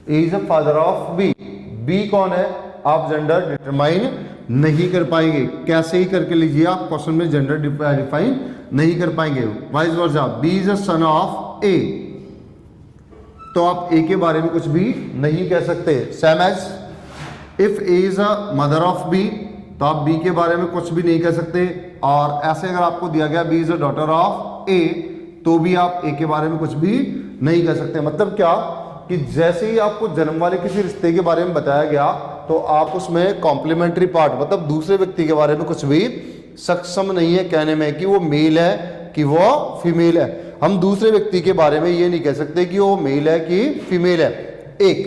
A is a father of B. B कौन है, आप जेंडर डिटरमाइन नहीं कर पाएंगे, कैसे ही करके लीजिए आप क्वेश्चन में जेंडर डिफाइन नहीं कर पाएंगे। Vice versa, B is a son of A, तो आप ए के बारे में कुछ भी नहीं कह सकते। Same as if A is a mother of B, तो आप बी के बारे में कुछ भी नहीं कह सकते। और ऐसे अगर आपको दिया गया B is a daughter of A, तो भी आप ए के बारे में कुछ भी नहीं कह सकते। मतलब क्या कि जैसे ही आपको जन्म वाले किसी रिश्ते के बारे में बताया गया तो आप उसमें कॉम्प्लीमेंट्री पार्ट मतलब दूसरे व्यक्ति के बारे में कुछ भी सक्षम नहीं है कहने में कि वो मेल है कि वो फीमेल है। हम दूसरे व्यक्ति के बारे में ये नहीं कह सकते कि वो मेल है कि फीमेल है। एक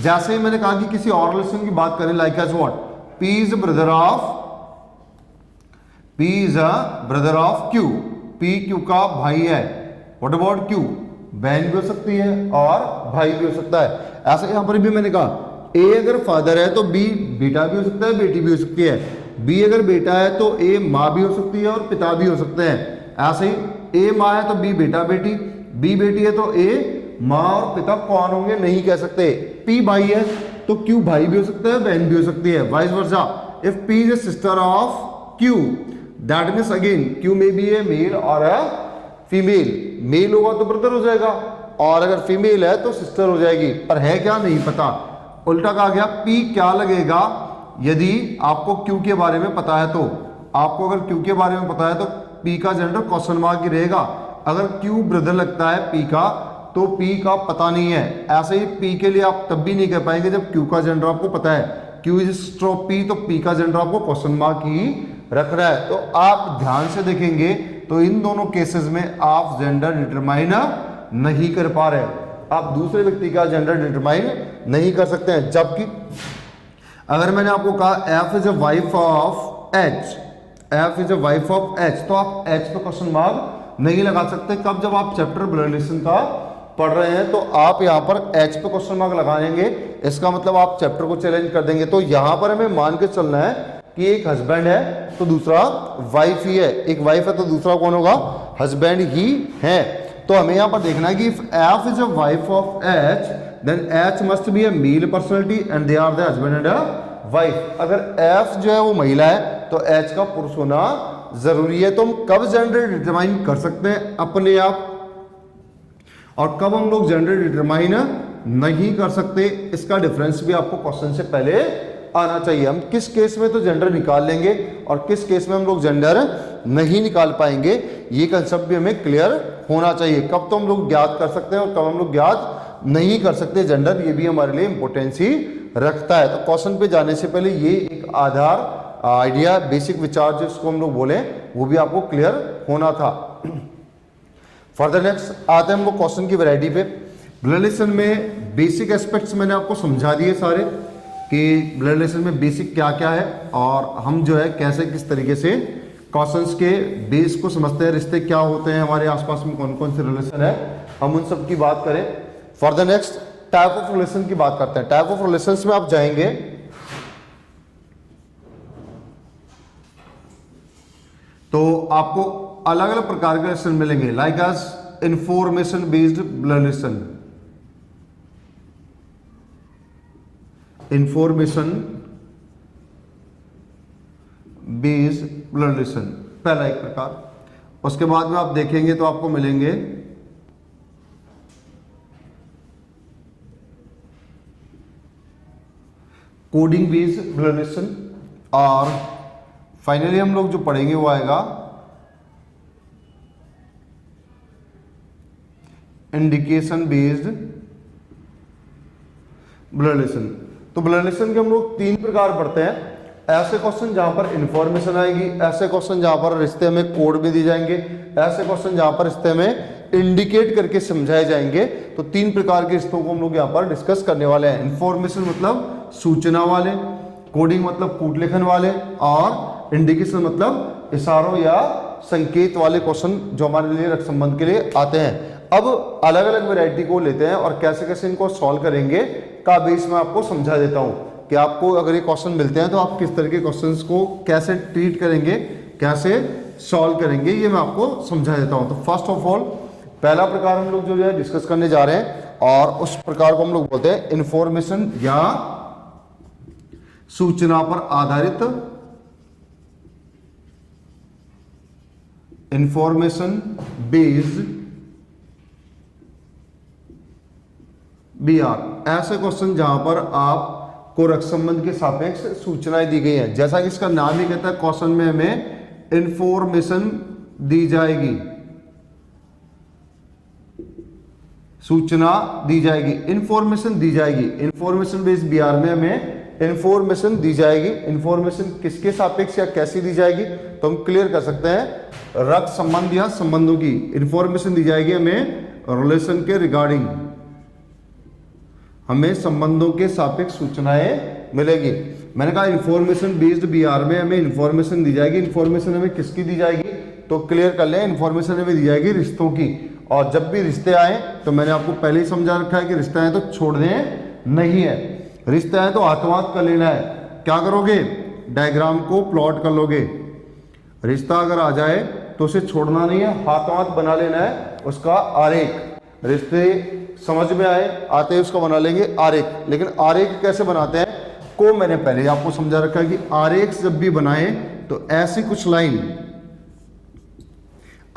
जैसे ही मैंने कहा कि किसी और रिलेशन की बात करें, like as what, P is brother of Q, P Q का भाई है। व्हाट अबाउट क्यू, बहन भी हो सकती है और भाई भी हो सकता है। ऐसा यहां पर भी मैंने कहा ए अगर फादर है तो बी बेटा भी हो सकता है, बेटी भी हो सकती है। बी अगर बेटा है तो ए माँ भी हो सकती है और पिता भी हो सकते हैं। ऐसे ही ए माँ है तो बी बेटा बेटी, बी बेटी है तो ए माँ और पिता कौन होंगे नहीं कह सकते। पी भाई है तो क्यू भाई भी हो सकता है, बहन भी हो सकती है। Vice versa, if P is a sister of Q, that means again Q में बी ए मेल और अ फीमेल। मेल होगा तो ब्रदर हो जाएगा और अगर फीमेल है तो सिस्टर हो जाएगी, पर है क्या नहीं पता। उल्टा कहा गया पी क्या लगेगा यदि आपको क्यू के बारे में पता है। तो आपको अगर क्यू के बारे में पता है तो पी का जेंडर क्वेश्चन मार्क ही रहेगा। अगर क्यू ब्रदर लगता है पी का तो पी का पता नहीं है। ऐसे ही पी के लिए आप तब भी नहीं कह पाएंगे जब क्यू का जेंडर आपको पता है। Q is sister of P, तो पी का जेंडर आपको क्वेश्चन मार्क ही रखना है। तो आप ध्यान से देखेंगे तो इन दोनों केसेस में आप जेंडर डिटरमाइन नहीं कर पा रहे, आप दूसरे व्यक्ति का जेंडर डिटरमाइन नहीं कर सकते हैं। जबकि अगर मैंने आपको कहा F is a wife of H, F is a wife of H, तो आप एच पे क्वेश्चन मार्क नहीं लगा सकते। कब, जब आप चैप्टर ब्लड रिलेशन का पढ़ रहे हैं तो आप यहाँ पर एच पे क्वेश्चन मार्क लगाएंगे, इसका मतलब आप चैप्टर को चैलेंज कर देंगे। तो यहाँ पर हमें मान के चलना है कि एक हस्बैंड है तो दूसरा वाइफ ही है, एक वाइफ है तो दूसरा कौन होगा, हस्बैंड ही है। तो हमें यहाँ पर देखना है कि if F is a wife of H then H must be a male personality and they are the husband and wife. अगर एफ जो है वो महिला है तो एच का पुरुष होना जरूरी है। तो हम कब जेंडर डिटरमाइन कर सकते हैं अपने आप और कब हम लोग जेंडर डिटरमाइन नहीं कर सकते, इसका डिफरेंस भी आपको क्वेश्चन से पहले आना चाहिए। हम किस केस में तो जेंडर निकाल लेंगे और किस केस में हम लोग जेंडर नहीं निकाल पाएंगे, ये कंसेप्ट भी हमें क्लियर होना चाहिए। कब तो हम लोग ज्ञात कर सकते हैं और कब हम लोग ज्ञात नहीं कर सकते जेंडर, ये भी हमारे लिए इंपॉर्टेंस ही रखता है। तो क्वेश्चन पे जाने से पहले ये एक आधार आइडिया बेसिक विचार जिसको हम लोग बोले वो भी आपको क्लियर होना था। फर्दर नेक्स्ट आते हैं हम लोग क्वेश्चन की वैरायटी पे। ब्लड रिलेशन में बेसिक एस्पेक्ट्स मैंने आपको समझा दिए सारे कि ब्लड रिलेशन में बेसिक क्या क्या है और हम जो है कैसे किस तरीके से क्वेश्चंस के बेस को समझते हैं, रिश्ते क्या होते हैं, हमारे आसपास में कौन कौन से रिलेशन है, हम उन सब की बात करें। Further next type of relation की बात करते हैं। टाइप ऑफ रिलेशंस में आप जाएंगे तो आपको अलग अलग प्रकार के रिलेशन मिलेंगे, like as information based blood relation, information based blood relation पहला एक प्रकार। उसके बाद में आप देखेंगे तो आपको मिलेंगे कोडिंग बेस्ड ब्लड रिलेशन और फाइनली हम लोग जो पढ़ेंगे वो आएगा इंडिकेशन बेस्ड ब्लड रिलेशन। तो ब्लड रिलेशन के हम लोग तीन प्रकार पढ़ते हैं। ऐसे क्वेश्चन जहां पर इंफॉर्मेशन आएगी, ऐसे क्वेश्चन जहां पर रिश्ते में कोड भी दिए जाएंगे, ऐसे क्वेश्चन जहां पर रिश्ते में इंडिकेट करके समझाए जाएंगे। तो तीन प्रकार के रिश्तों को हम लोग यहाँ पर डिस्कस करने वाले हैं। इंफॉर्मेशन मतलब सूचना वाले, कोडिंग मतलब कूट लेखन वाले और इंडिकेशन मतलब इशारों या संकेत वाले क्वेश्चन जो हमारे लिए रक्त संबंध के लिए आते हैं। अब अलग अलग वैरायटी को लेते हैं और कैसे कैसे इनको सॉल्व करेंगे का बेस मैं आपको समझा देता हूं कि आपको अगर ये क्वेश्चन मिलते हैं तो आप किस तरह के क्वेश्चंस को कैसे ट्रीट करेंगे, कैसे सॉल्व करेंगे, ये मैं आपको समझा देता हूं। तो फर्स्ट ऑफ ऑल पहला प्रकार हम लोग जो है डिस्कस करने जा रहे हैं और उस प्रकार को हम लोग बोलते हैं इंफॉर्मेशन या सूचना पर आधारित, इंफॉर्मेशन बेस्ड बीआर। ऐसे क्वेश्चन जहां पर आपको रक्त संबंध के सापेक्ष सूचनाएं दी गई हैं, जैसा कि इसका नाम ही कहता है क्वेश्चन में हमें इंफॉर्मेशन दी जाएगी, सूचना दी जाएगी, इंफॉर्मेशन दी जाएगी। इंफॉर्मेशन बेस्ड बीआर में हमें इंफॉर्मेशन दी जाएगी। इंफॉर्मेशन किसके सापेक्ष या कैसी दी जाएगी तो हम क्लियर कर सकते हैं, रक्त संबंध या संबंधों की इंफॉर्मेशन दी जाएगी हमें रिलेशन के रिगार्डिंग, हमें संबंधों के सापेक्ष सूचनाएं मिलेगी। मैंने कहा इंफॉर्मेशन बेस्ड बीआर में हमें इंफॉर्मेशन दी जाएगी। इंफॉर्मेशन हमें किसकी दी जाएगी तो क्लियर कर लें, इंफॉर्मेशन हमें दी जाएगी रिश्तों की। और जब भी रिश्ते आए तो मैंने आपको पहले ही समझा रखा है कि रिश्ते आए तो छोड़ने नहीं है, रिश्ते आए तो हाथों हाथ कर लेना है। क्या करोगे, डायग्राम को प्लॉट कर लोगे। रिश्ता अगर आ जाए तो उसे छोड़ना नहीं है, हाथों हाथ बना लेना है उसका आरेख। रिश्ते समझ में आए आते ही उसको बना लेंगे आरेख। लेकिन आरेख कैसे बनाते हैं को मैंने पहले ही आपको समझा रखा है कि आरेख जब भी बनाए तो ऐसी कुछ लाइन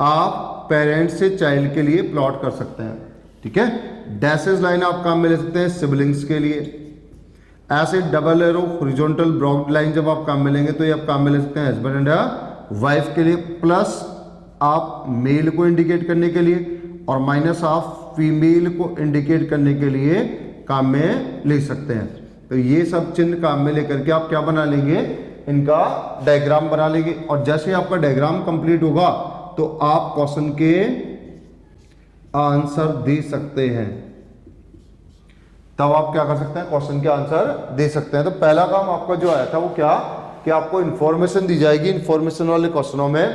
आप पेरेंट्स से चाइल्ड के लिए प्लॉट कर सकते हैं, ठीक है। डैशेस लाइन आप काम में ले सकते हैं सिबलिंग्स के लिए। ऐसे double arrow horizontal broad line जब आप काम में लेंगे तो ये आप काम में ले सकते हैं हस्बैंड एंड वाइफ के लिए, प्लस आप मेल को इंडिकेट करने के लिए और माइनस आप फीमेल को इंडिकेट करने के लिए काम में ले सकते हैं। तो ये सब चिन्ह काम में लेकर के आप क्या बना लेंगे, इनका डायग्राम बना लेंगे। और जैसे आपका डायग्राम कंप्लीट होगा तो आप क्वेश्चन के आंसर दे सकते हैं। तब आप क्या कर सकते हैं, क्वेश्चन के आंसर दे सकते हैं। तो पहला काम आपका जो आया था वो क्या कि आपको इंफॉर्मेशन दी जाएगी। इंफॉर्मेशन वाले क्वेश्चनों में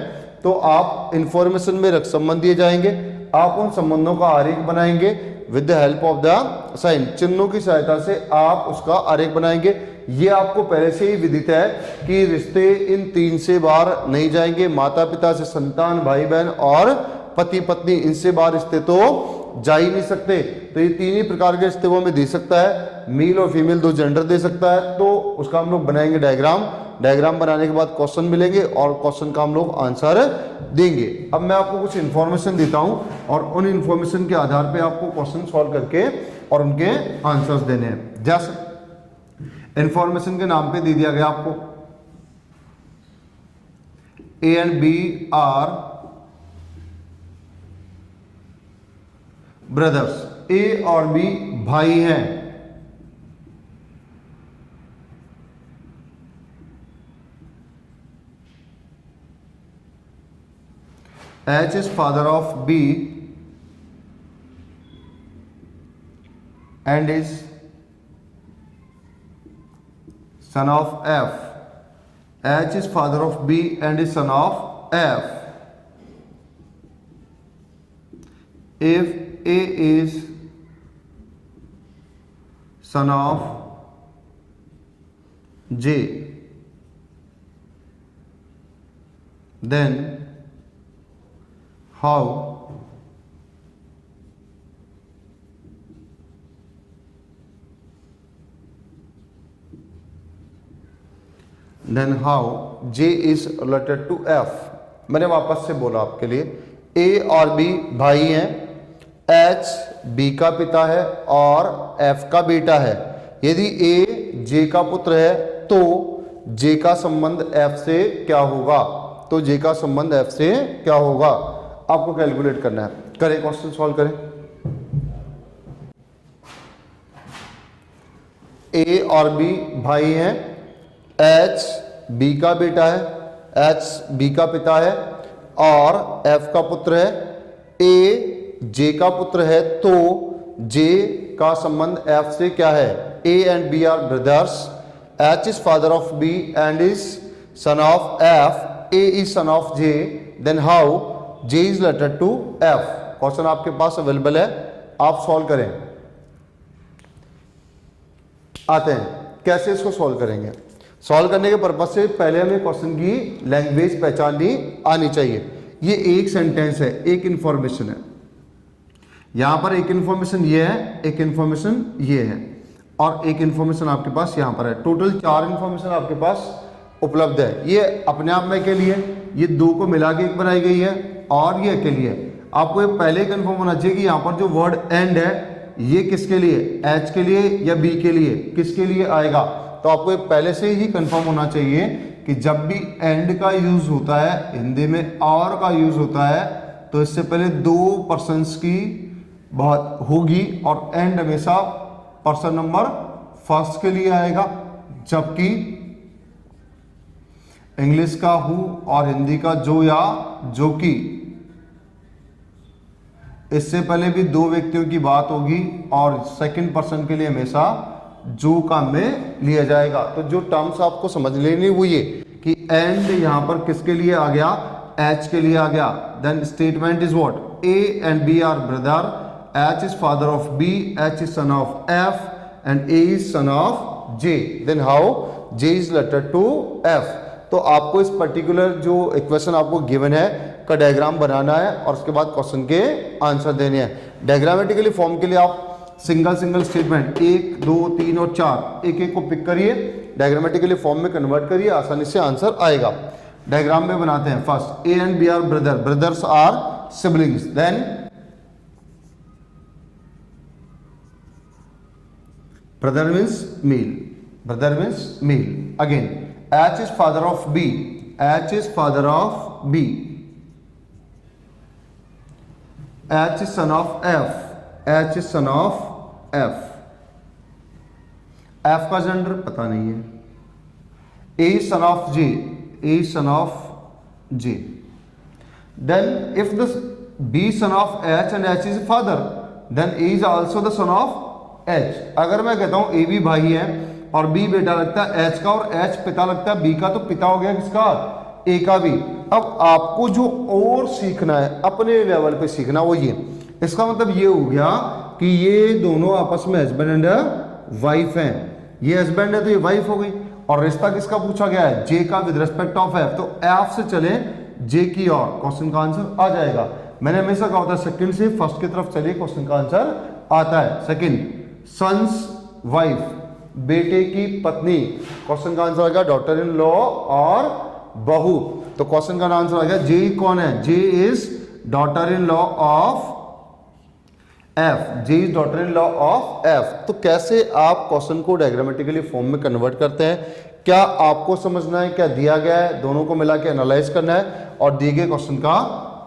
तो आप इंफॉर्मेशन में रक्त संबंध दिए जाएंगे, आप उन संबंधों का आरेख बनाएंगे with the help of the sign, चिन्हों की सहायता से आप उसका आरेख बनाएंगे। ये आपको पहले से ही विदित है कि रिश्ते इन 3 से बाहर नहीं जाएंगे, माता पिता से संतान, भाई बहन और पति पत्नी, इनसे बाहर रिश्ते तो जा ही नहीं सकते। तो ये 3 ही प्रकार के रिश्ते वो हमें दे सकता है, मेल और फीमेल 2 जेंडर दे सकता है। तो उसका हम लोग बनाएंगे डायग्राम, डायग्राम बनाने के बाद क्वेश्चन मिलेंगे और क्वेश्चन का हम लोग आंसर देंगे। अब मैं आपको कुछ इन्फॉर्मेशन देता हूं और उन इन्फॉर्मेशन के आधार पे आपको क्वेश्चन सॉल्व करके और उनके आंसर्स देने हैं। जैसे इन्फॉर्मेशन के नाम पे दे दिया गया आपको A and B are brothers, A और बी भाई हैं। H is father of B and is son of F. H is father of B and is son of F. If A is son of J, then how J is related to F। मैंने वापस से बोला आपके लिए, A और B भाई हैं, H B का पिता है और F का बेटा है। यदि A J का पुत्र है तो J का संबंध F से क्या होगा, तो J का संबंध F से क्या होगा, आपको कैलकुलेट करना है। करें, क्वेश्चन सॉल्व करें। A और B भाई हैं, H B का बेटा है, H B का पिता है और F का पुत्र है। A J का पुत्र है तो J का संबंध F से क्या है, A and B are brothers, H is father of B and is son of F, A is son of J, then how J is related to F। Question आपके पास अवेलेबल है, आप solve करें। आते हैं कैसे इसको सॉल्व करेंगे। Solve करने के पर्पज से पहले हमें क्वेश्चन की लैंग्वेज पहचाननी आनी चाहिए। ये एक सेंटेंस है, एक इंफॉर्मेशन है, यहां पर एक इंफॉर्मेशन ये है, एक इंफॉर्मेशन ये है और एक इंफॉर्मेशन आपके पास यहां पर है। टोटल 4 इंफॉर्मेशन आपके पास उपलब्ध है। ये अपने आप में अकेली है, ये 2 को मिला के एक बनाई गई है और ये अकेली है। आपको ये पहले कंफर्म होना चाहिए कि यहाँ पर जो वर्ड एंड है ये किसके लिए, एच के लिए या बी के लिए, किसके लिए आएगा। तो आपको ये पहले से ही कंफर्म होना चाहिए कि जब भी एंड का यूज होता है, हिंदी में और का यूज होता है, तो इससे पहले 2 पर्सन्स की बात होगी और एंड हमेशा पर्सन नंबर फर्स्ट के लिए आएगा, जबकि इंग्लिश का हु और हिंदी का जो या जो कि, इससे पहले भी 2 व्यक्तियों की बात होगी और सेकंड पर्सन के लिए हमेशा जो काम में लिया जाएगा। तो जो टर्म्स आपको समझ लेनी वो ये कि एंड यहां पर किसके लिए आ गया, एच के लिए आ गया। Then statement is what, A and B are brother, H is father of B, H is son of F and A is son of J, then how J is related to F. तो आपको इस particular जो equation आपको given है का diagram बनाना है और उसके बाद क्वेश्चन के आंसर देने हैं। डायग्रामेटिकली फॉर्म के लिए आप सिंगल सिंगल स्टेटमेंट 1, 2, 3 और 4 एक एक को पिक करिए, डायग्रामेटिकली फॉर्म में कन्वर्ट करिए, आसानी से आंसर आएगा। डायग्राम में बनाते हैं। First, A and B are brother, brothers are siblings. Then brother means male, brother means male. Again H is father of B, H is father of B, H is son of F, H is son of F, F का gender पता नहीं है, A is son of J, A is son of J. Then if the B is son of H and H is father, then A is also the son of H। अगर मैं कहता हूं A भी भाई है और B बेटा लगता है H का और H पिता लगता है B का, तो पिता हो गया किसका, ए का भी। अब आपको जो और सीखना है अपने लेवल पे सीखना वो ये, इसका मतलब ये हो गया कि ये दोनों आपस में हस्बैंड एंड वाइफ हैं, ये हस्बैंड है तो ये वाइफ हो गई। और रिश्ता किसका पूछा गया है, जे का विद रिस्पेक्ट ऑफ एफ, तो एफ से चले जे की ओर, क्वेश्चन का आंसर आ जाएगा। मैंने हमेशा कहा होता है सेकंड से फर्स्ट की तरफ चलिए क्वेश्चन का आंसर आता है। सेकंड, सन्स वाइफ, बेटे की पत्नी, क्वेश्चन का आंसर आ गया डॉटर इन लॉ और बहू। तो क्वेश्चन का आंसर आ गया जे कौन है, J is daughter in law of F, J is daughter in law of F. तो कैसे आप क्वेश्चन को डायग्रामेटिकली फॉर्म में कन्वर्ट करते हैं, क्या आपको समझना है, क्या दिया गया है, दोनों को मिला के एनालाइज करना है और दिए गए क्वेश्चन का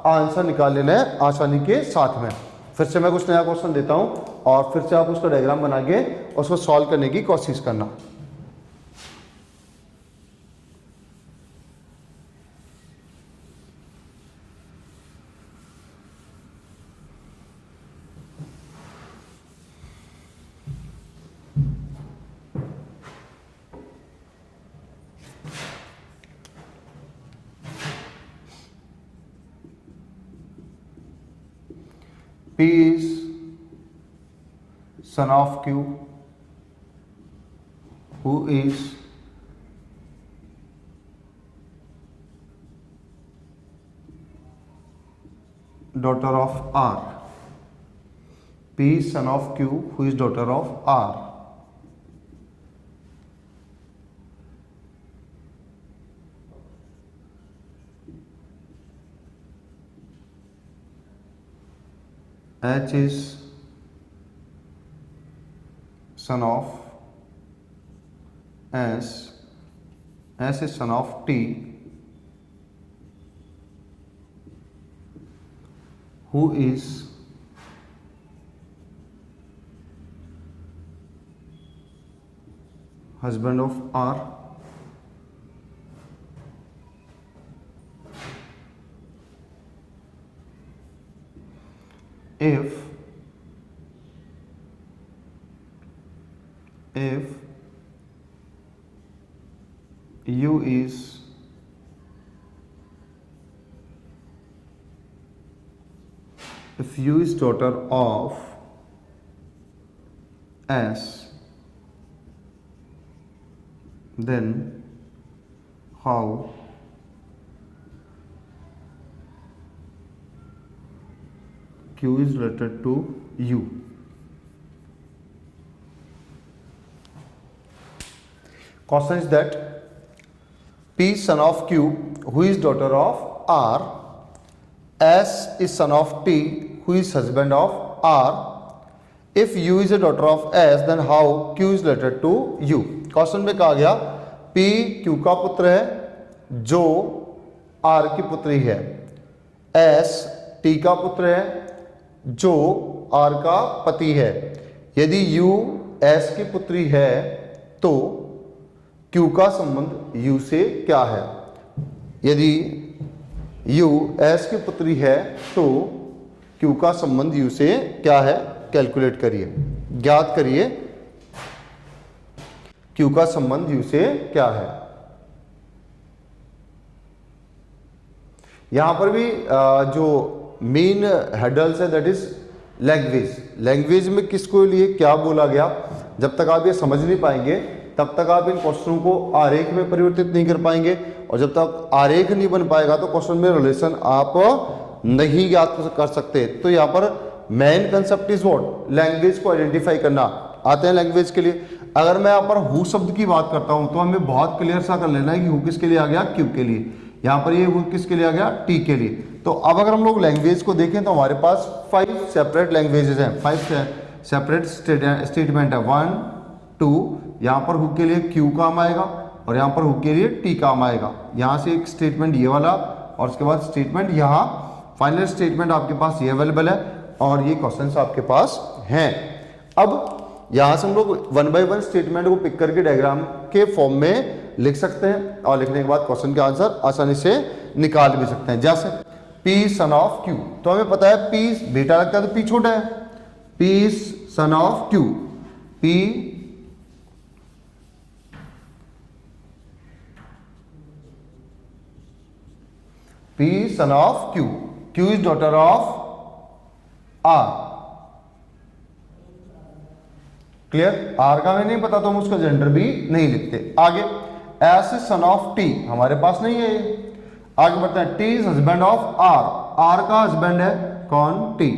आंसर निकाल लेना है आसानी के साथ में। फिर से मैं कुछ नया क्वेश्चन देता हूं और फिर से आप उसका डायग्राम बना के उसको सॉल्व करने की कोशिश करना। P is son of Q, who is daughter of R. P is son of Q, who is daughter of R. H is son of S. S is son of T, who is husband of R. If U is daughter of S, then how Q is related to U? Question is that P is son of Q, who is daughter of R. S is son of T, who is husband of R. If U is a daughter of S, then how Q is related to U? Question में कहा गया P Q का पुत्र है जो R की पुत्री है, S T का पुत्र है जो R का पति है। यदि U S की पुत्री है तो Q का संबंध U से क्या है? यदि U S की पुत्री है तो Q का संबंध U से क्या है? कैलकुलेट करिए, ज्ञात करिए Q का संबंध U से क्या है। यहां पर भी जो मेन हेडल्स है दैट इज लैंग्वेज। लैंग्वेज में किसको लिए क्या बोला गया, जब तक आप ये समझ नहीं पाएंगे तब तक आप इन क्वेश्चनों को आरेख में परिवर्तित नहीं कर पाएंगे, और जब तक आरेख नहीं बन पाएगा तो क्वेश्चन में रिलेशन आप नहीं ज्ञात कर सकते। तो यहाँ पर main concept is what, language को आइडेंटिफाई करना। आते हैं लैंग्वेज के लिए। अगर मैं यहाँ पर हु शब्द की बात करता हूँ तो हमें बहुत क्लियर सा कर लेना है कि हु किसके लिए आ गया, क्यू के लिए। यहाँ पर ये हु किसके लिए आ गया, टी के लिए। तो अब अगर हम लोग लैंग्वेज को देखें तो हमारे पास 5 सेपरेट लैंग्वेजेस हैं, 5 सेपरेट स्टेटमेंट है। 1 2, यहाँ पर हु के लिए क्यू काम आएगा और यहाँ पर हु के लिए टी काम आएगा। यहाँ से एक स्टेटमेंट ये वाला और उसके बाद स्टेटमेंट यहाँ, फाइनल स्टेटमेंट आपके पास ये अवेलेबल है और ये क्वेश्चंस आपके पास हैं। अब यहाँ से हम लोग 1 बाय 1 स्टेटमेंट को पिक करके डायग्राम के फॉर्म में लिख सकते हैं और लिखने के बाद क्वेश्चन के आंसर आसानी से निकाल भी सकते हैं। जैसे P सन ऑफ Q, तो हमें पता है P बेटा लगता है तो P छोटा है। P son of Q, P P son of Q. Q is daughter of R. Clear? R का हमें नहीं पता तो हम उसका जेंडर भी नहीं लिखते। आगे S is son of T, हमारे पास नहीं है ये। आगे बढ़ते हैं, T is husband of R. R का हस्बैंड है कौन? T.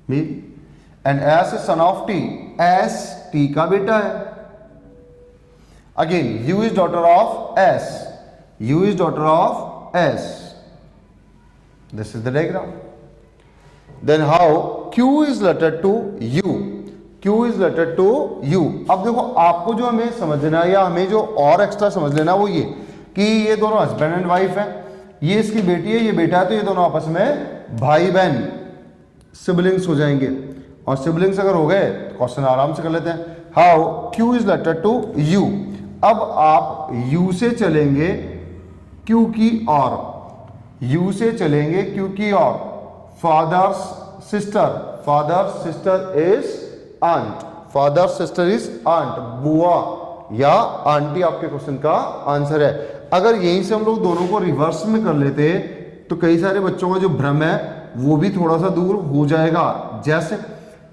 B. And S is son of T. S T का बेटा है। Again, U is daughter of S. U is daughter of S. This is the diagram. Then how Q is related to U. Q is related to U. अब देखो आपको जो हमें समझना है या हमें जो और एक्स्ट्रा समझ लेना वो ये कि ये दोनों हस्बैंड एंड वाइफ है, ये इसकी बेटी है, ये बेटा है, तो ये दोनों आपस में भाई बहन सिबलिंग्स हो जाएंगे। और सिबलिंग्स अगर हो गए तो क्वेश्चन आराम से कर लेते हैं। How Q is related to U। अब आप U से चलेंगे Q की और, U से चलेंगे Q की और। Father's sister is aunt, father sister is aunt, बुआ या आंटी आपके क्वेश्चन का आंसर है। अगर यहीं से हम लोग दोनों को रिवर्स में कर लेते तो कई सारे बच्चों का जो भ्रम है वो भी थोड़ा सा दूर हो जाएगा। जैसे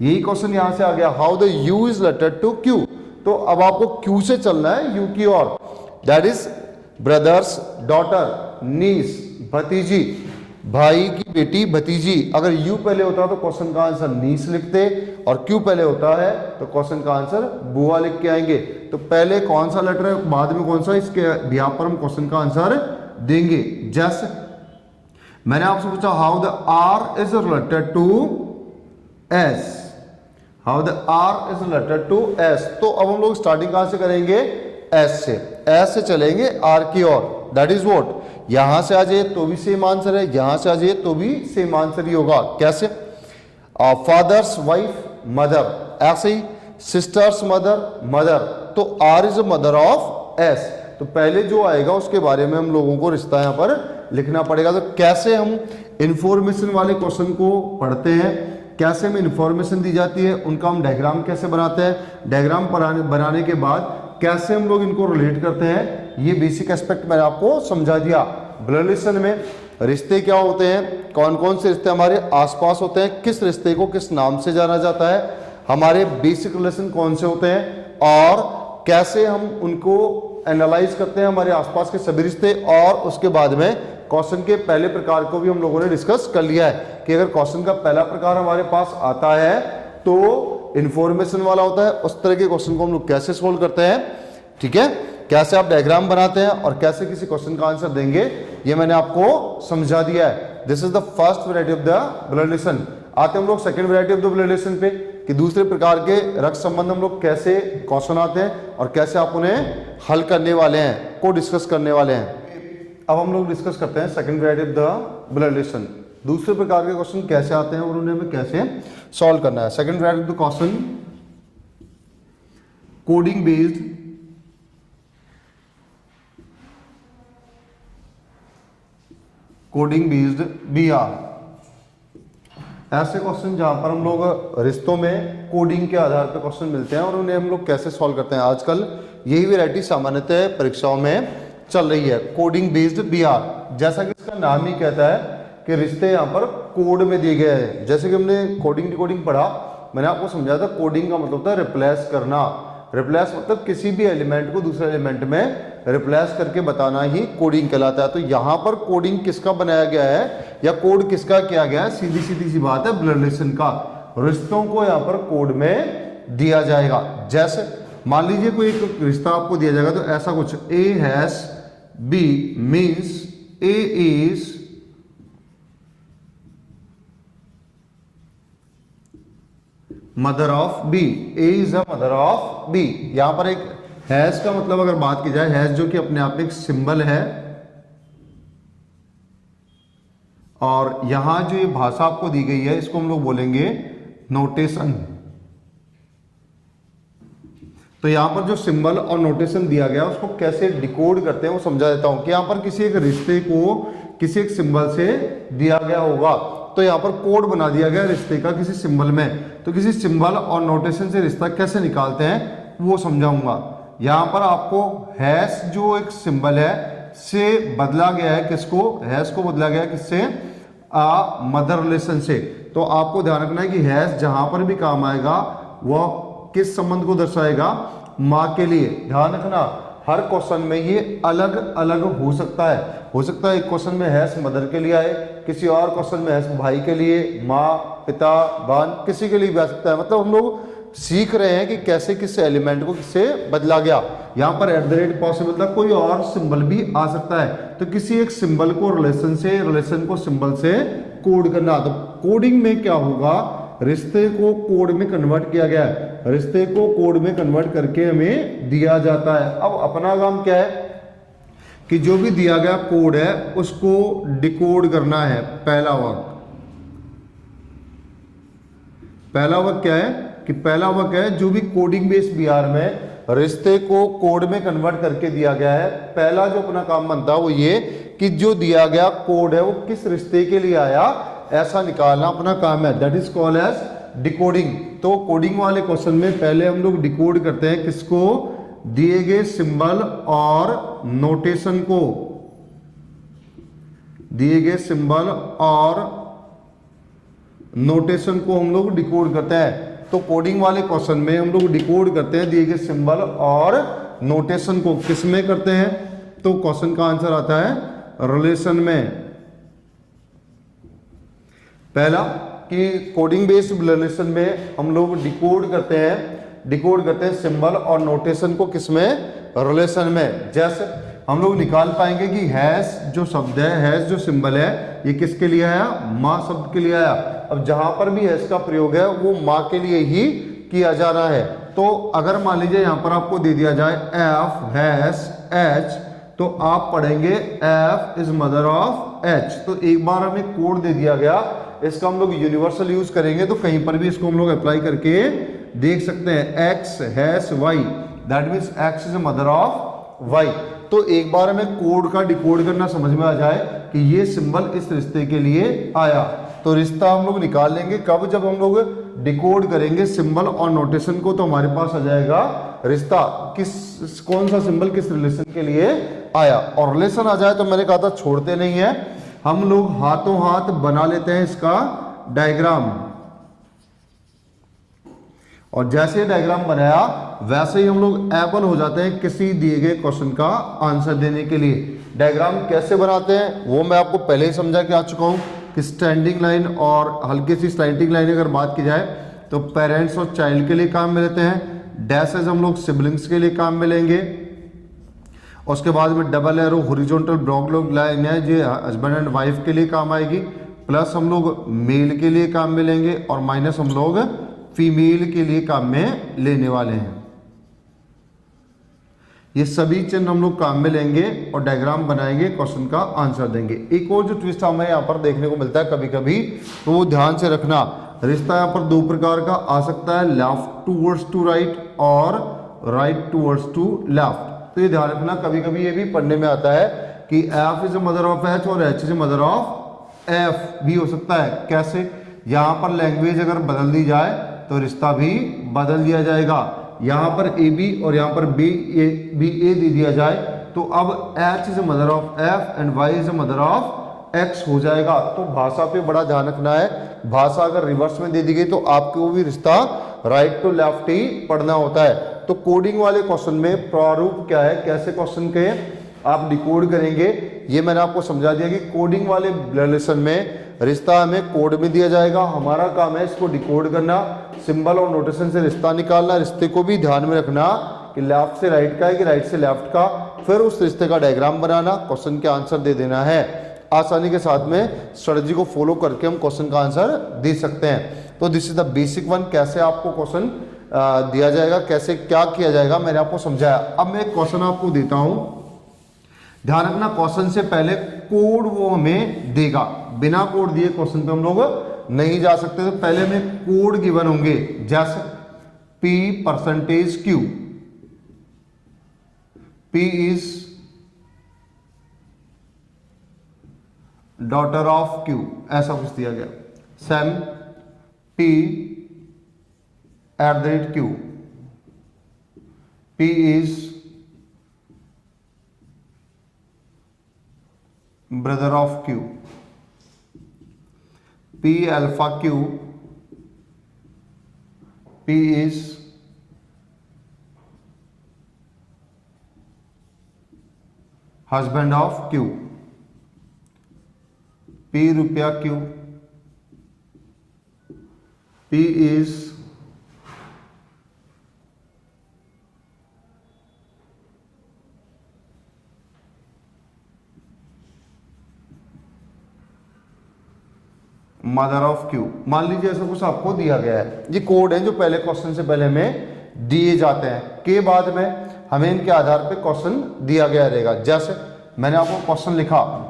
यही क्वेश्चन यहां से आ गया, how the U is related to Q, तो अब आपको Q से चलना है U की ओर, दैट इज ब्रदर्स डॉटर, नीस भतीजी, भाई की बेटी भतीजी। अगर U पहले होता तो क्वेश्चन का आंसर नीस लिखते और Q पहले होता है तो क्वेश्चन का आंसर बुआ लिख के आएंगे। तो पहले कौन सा लेटर है बाद में कौन सा, इसके यहाँ पर हम क्वेश्चन का आंसर देंगे। जैसे मैंने आपसे पूछा how the R is related to S, how the R is related to S, तो अब हम लोग स्टार्टिंग कहां से करेंगे? S से चलेंगे R की ओर, दैट इज व्हाट, यहां से आ जाए तो भी सेम आंसर है, यहां से आ जाए तो भी सेम आंसर ही होगा। कैसे? फादर्स वाइफ मदर, ऐसे ही सिस्टर्स मदर, तो R is mother of S, तो पहले जो आएगा उसके बारे में हम लोगों को रिश्ता यहां पर लिखना पड़ेगा। तो कैसे हम इंफॉर्मेशन वाले क्वेश्चन को पढ़ते हैं, कैसे हमें इंफॉर्मेशन दी जाती है, उनका हम डायग्राम कैसे बनाते हैं, डायग्राम बनाने के बाद कैसे हम लोग इनको रिलेट करते हैं, ये बेसिक एस्पेक्ट मैंने आपको समझा दिया। ब्लड रिलेशन में रिश्ते क्या होते हैं, कौन कौन से रिश्ते हमारे आसपास होते हैं, किस रिश्ते को किस नाम से जाना जाता है, हमारे बेसिक रिलेशन कौन से होते हैं और कैसे हम उनको एनालाइज करते हैं हमारे आसपास के सभी रिश्ते। और उसके बाद में क्वेश्चन के पहले प्रकार को भी हम लोगों ने डिस्कस कर लिया है कि अगर क्वेश्चन का पहला प्रकार हमारे पास आता है तो इंफॉर्मेशन वाला होता है, उस तरह के क्वेश्चन को हम लोग कैसे सोल्व करते हैं, ठीक है, कैसे आप डायग्राम बनाते हैं और कैसे किसी क्वेश्चन का आंसर देंगे, ये मैंने आपको समझा दिया है। This is the first variety of the blood relation. आते हम लोग second variety of the blood relation पे कि दूसरे प्रकार के रक्त संबंध हम लोग कैसे क्वेश्चन आते हैं और कैसे आप उन्हें हल करने वाले हैं, को डिस्कस करने वाले हैं। अब हम लोग डिस्कस करते हैं second variety of the blood relation, दूसरे प्रकार के क्वेश्चन कैसे आते हैं और उन्हें हमें कैसे सॉल्व करना है। Second variety of the question coding based, coding based BR, ऐसे क्वेश्चन जहां पर हम लोग रिश्तों में कोडिंग के आधार पर क्वेश्चन मिलते हैं और उन्हें हम लोग कैसे सॉल्व करते हैं। आजकल यही वैरायटी सामान्यतः परीक्षाओं में चल रही है, कोडिंग बेस्ड BR। जैसा कि इसका नाम ही कहता है कि रिश्ते यहाँ पर कोड में दिए गए हैं। जैसे कि हमने कोडिंग डिकोडिंग पढ़ा, मैंने आपको समझाया था कोडिंग का मतलब था रिप्लेस करना। रिप्लेस मतलब किसी भी एलिमेंट को दूसरे एलिमेंट में रिप्लेस करके बताना ही कोडिंग कहलाता है। तो यहाँ पर कोडिंग किसका बनाया गया है या कोड किसका किया गया है, सीधी सीधी सी बात है ब्लड रिलेशन का। रिश्तों को यहाँ पर कोड में दिया जाएगा। जैसे मान लीजिए कोई एक रिश्ता आपको दिया जाएगा तो ऐसा कुछ, A has B means A is mother of B, A is a mother of B। यहां पर एक हैज का मतलब अगर बात की जाए, हैज जो कि अपने आप में एक सिंबल है और यहां जो ये भाषा आपको दी गई है इसको हम लोग बोलेंगे नोटेशन। तो यहां पर जो सिंबल और नोटेशन दिया गया उसको कैसे डिकोड करते हैं वो समझा देता हूं कि यहां पर किसी एक रिश्ते को किसी एक सिंबल से दिया गया होगा तो यहां पर कोड बना दिया गया रिश्ते का किसी सिंबल में। तो किसी सिंबल और नोटेशन से रिश्ता कैसे निकालते हैं वो समझाऊंगा। यहां पर आपको हैश जो एक सिंबल है से बदला गया है किसको, हैज को बदला गया है किससे, मदर रिलेशन से। तो आपको ध्यान रखना है कि हैज जहां पर भी काम आएगा वह किस संबंध को दर्शाएगा, माँ के लिए। ध्यान रखना हर क्वेश्चन में ये अलग अलग हो सकता है। एक क्वेश्चन में हैज मदर के लिए आए, किसी और क्वेश्चन में हैज भाई के लिए, माँ, पिता, बहन, किसी के लिए भी आ सकता है। मतलब हम लोग सीख रहे हैं कि कैसे किस एलिमेंट को किससे बदला गया। यहाँ पर एट द रेट पॉसिबल था, कोई और सिंबल भी आ सकता है। तो किसी एक सिंबल को रिलेशन से, रिलेशन को सिंबल से कोड करना। तो कोडिंग में क्या होगा, रिश्ते को कोड में कन्वर्ट किया गया है, रिश्ते को कोड में कन्वर्ट करके हमें दिया जाता है। अब अपना काम क्या है कि जो भी दिया गया कोड है उसको डिकोड करना है। पहला वर्क क्या है कि पहला वर्क है जो भी कोडिंग बेस्ड बीआर में रिश्ते को कोड में कन्वर्ट करके दिया गया है, पहला जो अपना काम बनता है वो ये कि जो दिया गया कोड है वो किस रिश्ते के लिए आया, ऐसा निकालना अपना काम है। That is called as decoding. तो कोडिंग वाले क्वेश्चन में पहले हम लोग डिकोड करते हैं किसको, दिए गए सिंबल और नोटेशन को, दिए गए सिंबल और नोटेशन को हम लोग डिकोड करते हैं। तो कोडिंग वाले क्वेश्चन में हम लोग डिकोड करते हैं दिए गए सिंबल और नोटेशन को। किस में करते हैं, तो क्वेश्चन का आंसर आता है रिलेशन में। पहला कि कोडिंग बेस्ड रिलेशन में हम लोग डिकोड करते हैं सिंबल और नोटेशन को, किसमें, रिलेशन में। जैसे हम लोग निकाल पाएंगे कि हैज जो शब्द है, हैज जो सिंबल है, ये किसके लिए आया, माँ शब्द के लिए आया। अब जहां पर भी हैज का प्रयोग है वो माँ के लिए ही किया जा रहा है। तो अगर मान लीजिए यहां पर आपको दे दिया जाए एफ हैज एच, तो आप पढ़ेंगे F is mother of H. तो एक बार हमें कोड दे दिया गया, इसका हम लोग यूनिवर्सल यूज करेंगे, तो कहीं पर भी इसको हम लोग अप्लाई करके देख सकते हैं। X has Y, that means X is mother of Y. तो एक बार हमें कोड का डिकोड करना समझ में आ जाए कि ये सिंबल इस रिश्ते के लिए आया, तो रिश्ता हम लोग निकाल लेंगे। कब, जब हम लोग डिकोड करेंगे सिंबल और नोटेशन को, तो हमारे पास आ जाएगा रिश्ता, किस कौन सा सिंबल किस रिलेशन के लिए आया। और रिलेशन आ जाए तो मैंने कहा था छोड़ते नहीं है, हम लोग हाथों हाथ बना लेते हैं इसका डायग्राम। और जैसे ही डायग्राम बनाया वैसे ही हम लोग एबल हो जाते हैं किसी दिए गए क्वेश्चन का आंसर देने के लिए। डायग्राम कैसे बनाते हैं वो मैं आपको पहले ही समझा के आ चुका हूं कि स्टैंडिंग लाइन और हल्की सी स्लाइडिंग लाइन अगर बात की जाए तो पेरेंट्स और चाइल्ड के लिए काम में लेते हैं। डैशेज हम लोग सिबलिंग्स के लिए काम में लेंगे। उसके बाद में double arrow horizontal block line है जो हस्बैंड एंड वाइफ के लिए काम आएगी। प्लस हम लोग मेल के लिए काम में लेंगे और माइनस हम लोग फीमेल के लिए काम में लेने वाले हैं। ये सभी चिन्ह हम लोग काम में लेंगे और डायग्राम बनाएंगे, क्वेश्चन का आंसर देंगे। एक और जो ट्विस्ट हमें यहाँ पर देखने को मिलता है कभी कभी, तो वो ध्यान से रखना, रिश्ता यहाँ पर दो प्रकार का आ सकता है, लेफ्ट टूवर्ड्स टू राइट और राइट टूवर्ड्स टू लेफ्ट। तो ये ध्यान रखना, कभी कभी ये भी पढ़ने में आता है कि F is mother of H और H is mother of F भी हो सकता है। कैसे, यहाँ पर लैंग्वेज अगर बदल दी जाए तो रिश्ता भी बदल दिया जाएगा। यहाँ पर ए बी और यहाँ पर बी ए दे दिया जाए तो अब H is mother of F and Y is mother of X हो जाएगा। तो भाषा पे बड़ा ध्यान रखना है, भाषा अगर रिवर्स में दे दी गई तो आपको भी रिश्ता राइट टू लेफ्ट ही पढ़ना होता है। तो कोडिंग वाले क्वेश्चन में प्रारूप क्या है, कैसे क्वेश्चन के आप डिकोड करेंगे, ये मैंने आपको समझा दिया कि कोडिंग वाले रिलेशन में रिश्ता हमें कोड में दिया जाएगा, हमारा काम है इसको डिकोड करना, सिंबल और नोटेशन से रिश्ता निकालना। रिश्ते को भी ध्यान में रखना कि लेफ्ट से राइट का है कि राइट से लेफ्ट का, फिर उस रिश्ते का डायग्राम बनाना, क्वेश्चन के आंसर दे देना है। आसानी के साथ में स्ट्रेटजी को फॉलो करके हम क्वेश्चन का आंसर दे सकते हैं। तो this is the basic one, कैसे आपको क्वेश्चन दिया जाएगा, कैसे क्या किया जाएगा, मैंने आपको समझाया। अब मैं एक क्वेश्चन आपको देता हूं, ध्यान रखना क्वेश्चन से पहले कोड वो हमें देगा, बिना कोड दिए क्वेश्चन पे हम लोग नहीं जा सकते। तो पहले हमें कोड गिवन होंगे, जैसे P%Q, P is daughter of Q, ऐसा कुछ दिया गया। Same P @Q, P is brother of Q, P alpha Q, P is husband of Q, P रुपया Q, P is mother of Q. मान लीजिए ऐसा कुछ आपको दिया गया है, ये कोड है जो पहले क्वेश्चन से पहले हमें दिए जाते हैं, के बाद में हमें इनके आधार पे क्वेश्चन दिया गया रहेगा। जैसे मैंने आपको क्वेश्चन लिखा,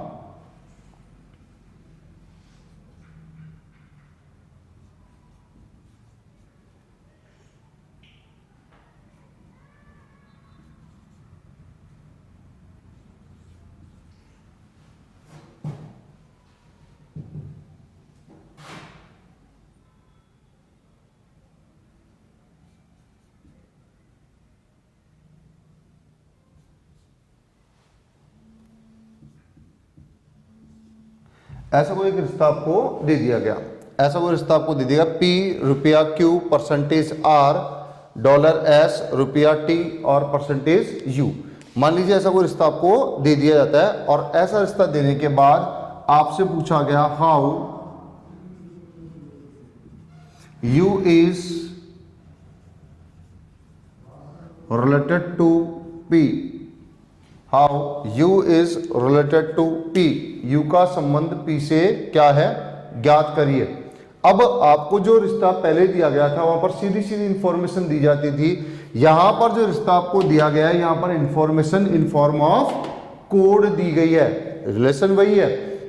ऐसा कोई एक रिश्ता आपको दे दिया गया, ऐसा कोई रिश्ता आपको दे दिया, पी रुपया Q, percentage R, dollar S, रुपया टी और परसेंटेज यू। मान लीजिए ऐसा कोई रिश्ता आपको दे दिया जाता है और ऐसा रिश्ता देने के बाद आपसे पूछा गया how U is related to P, how U is related to P, U का संबंध पी से क्या है ज्ञात करिए। अब आपको जो रिश्ता पहले दिया गया था वहां पर सीधी सीधी इंफॉर्मेशन दी जाती थी, यहां पर जो रिश्ता आपको दिया गया है यहां पर information in form of code दी गई है। रिलेशन वही है,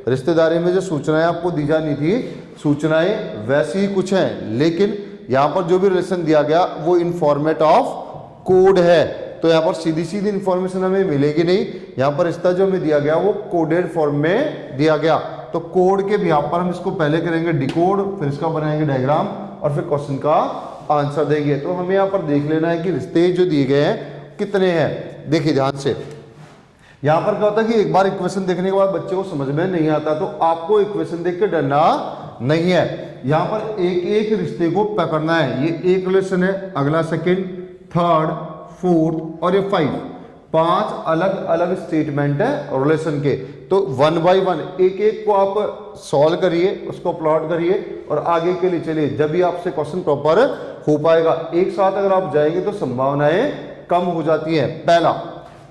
रिश्तेदारी में जो सूचनाएं आपको दी जानी थी सूचनाएं वैसी ही कुछ हैं, लेकिन यहां पर जो भी रिलेशन दिया गया वो इन फॉर्मेट ऑफ कोड है, तो यहाँ पर सीधी सीधी इंफॉर्मेशन हमें मिलेगी नहीं, यहाँ पर रिश्ता जो हमें दिया गया वो कोडेड फॉर्म में दिया गया। तो कोड के भी यहाँ पर हम इसको पहले करेंगे डिकोड, फिर इसका बनाएंगे डायग्राम और फिर क्वेश्चन का आंसर देंगे। तो हमें यहाँ पर देख लेना है कि रिश्ते जो दिए गए हैं कितने हैं। देखिए ध्यान से, यहाँ पर क्या होता है कि एक बार इक्वेशन देखने के बाद बच्चे को समझ में नहीं आता तो आपको इक्वेशन देख के डरना नहीं है, यहाँ पर एक एक रिश्ते को पकड़ना है। ये एक रिलेशन है, अगला सेकेंड, थर्ड, फोर्थ और ये 5 अलग अलग स्टेटमेंट है रिलेशन के। तो 1 बाय 1 एक एक को आप सॉल्व करिए, उसको प्लॉट करिए और आगे के लिए चलिए, जब भी आपसे क्वेश्चन प्रॉपर हो पाएगा। एक साथ अगर आप जाएंगे तो संभावनाएं कम हो जाती हैं। पहला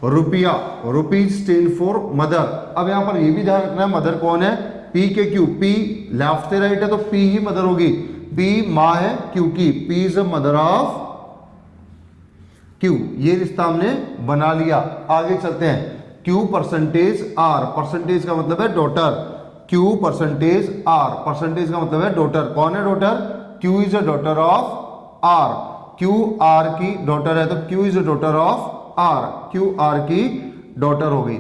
रुपया, रुपीज स्टैंड फॉर मदर। अब यहां पर ये भी ध्यान रखना है मदर कौन है, पी के क्यू, पी लेफ्ट से राइट है तो पी ही मदर होगी, पी माँ है क्यू की, P is mother of Q. ये रिश्ता हमने बना लिया। आगे चलते हैं, क्यू परसेंटेज आर, परसेंटेज का मतलब है daughter, Q percentage R, percentage का मतलब है डॉटर। कौन है daughter, Q is a daughter of R, Q R की डॉटर है तो Q is a daughter of R, Q R की डॉटर हो गई।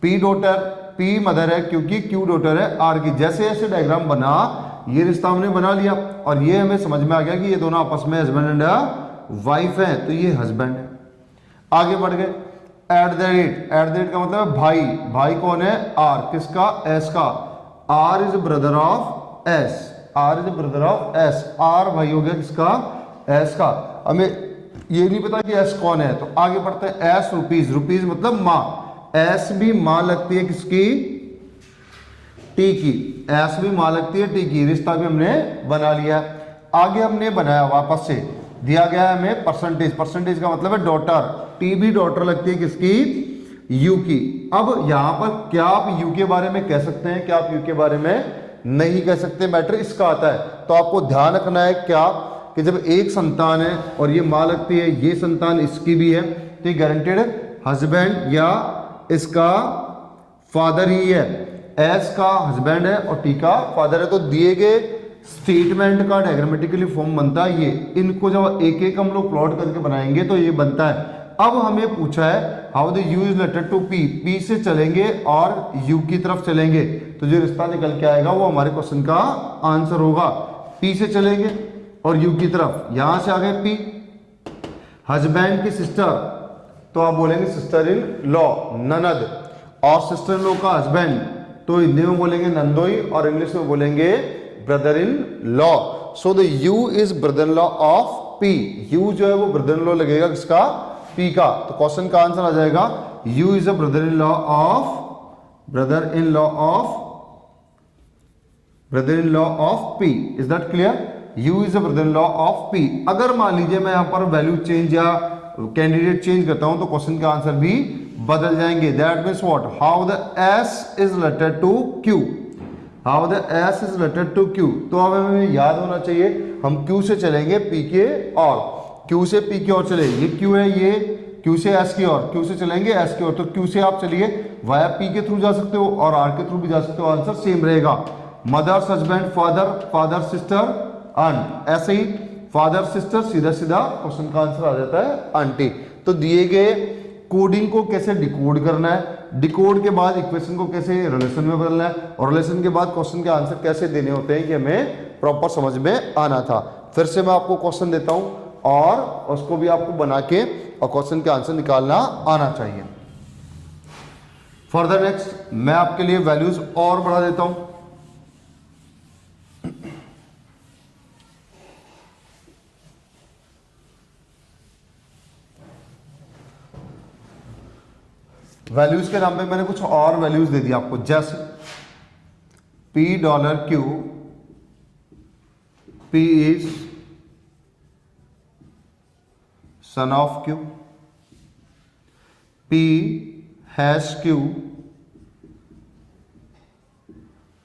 पी डॉटर, पी मदर है क्योंकि क्यू डॉटर है आर की। जैसे जैसे डायग्राम बना ये रिश्ता हमने बना लिया और ये हमें समझ में आ गया कि ये दोनों आपस में हस्बैंड एंड वाइफ है, तो ये हस्बैंड है। आगे बढ़ गए, at the rate, at the rate का मतलब है भाई, भाई कौन है, आर, किसका, एस का, R is brother of S, R is brother of S, R भाई हो गया किसका, एस का। हमें ये नहीं पता कि एस कौन है, तो आगे बढ़ते हैं, एस रुपीज, रुपीज मतलब माँ, एस भी माँ लगती है किसकी, टी की, एस भी माँ लगती है टी की। रिश्ता भी हमने बना लिया। आगे हमने बनाया वापस से, दिया गया है हमें परसेंटेज, परसेंटेज का मतलब है डॉटर, टी भी डॉटर लगती है किसकी, यू की। अब यहां पर क्या आप यू के बारे में कह सकते हैं, क्या आप यू के बारे में नहीं कह सकते, मैटर इसका आता है। तो आपको ध्यान रखना है क्या कि जब एक संतान है और ये माँ लगती है, ये संतान इसकी भी है, तो ये गारंटेड हस्बैंड या इसका फादर ही है। एस का हस्बैंड है और टी का फादर है। तो दिए गए स्टेटमेंट का डायग्रामेटिकली फॉर्म बनता है ये। इनको जब एक एक हम लोग प्लॉट करके बनाएंगे तो ये बनता है। अब हमें पूछा है how the U is related to P, P से चलेंगे और यू की तरफ चलेंगे तो जो रिश्ता निकल के आएगा वो हमारे क्वेश्चन का आंसर होगा। पी से चलेंगे और यू की तरफ, यहां से आ गए पी, हस्बैंड की सिस्टर तो आप बोलेंगे सिस्टर इन लॉ, ननद, और सिस्टर इन लॉ का हस्बैंड तो हिंदी में बोलेंगे नंदोई और इंग्लिश में बोलेंगे brother in law. So the U is brother in law of P. You जो है वो ब्रदर इन लॉ लगेगा किसका? पी का। तो क्वेश्चन का आंसर आ जाएगा U is a brother in law of P. Is that clear? U is a brother in law of P. अगर मान लीजिए मैं यहां पर वैल्यू चेंज या कैंडिडेट चेंज करता हूं तो क्वेश्चन का आंसर भी बदल जाएंगे। That means what? How the S is related to Q. How the S is related to Q. तो अब हमें याद होना चाहिए हम क्यू से चलेंगे पी के और, क्यू से पी की ओर चले, ये क्यू है, ये क्यू से एस की ओर, क्यू से चलेंगे एस की ओर। तो क्यू से आप चलिए वाया पी के थ्रू जा सकते हो और आर के थ्रू भी जा सकते हो, आंसर सेम रहेगा। Mother's husband father, father sister aunt, ऐसे ही फादर सिस्टर सीधा सीधा क्वेश्चन का आंसर आ जाता है आंटी। तो दिए गए कोडिंग को कैसे डिकोड करना है, डिकोड के बाद इक्वेशन को कैसे रिलेशन में बदलना है और रिलेशन के बाद क्वेश्चन के आंसर कैसे देने होते हैं, कि हमें प्रॉपर समझ में आना था। फिर से मैं आपको क्वेश्चन देता हूं और उसको भी आपको बना के और क्वेश्चन के आंसर निकालना आना चाहिए। फर्दर नेक्स्ट मैं आपके लिए वैल्यूज और बढ़ा देता हूं। वैल्यूज के नाम पे मैंने कुछ और वैल्यूज दे दिया आपको, जैसे $P, P is son of Q, P hash Q,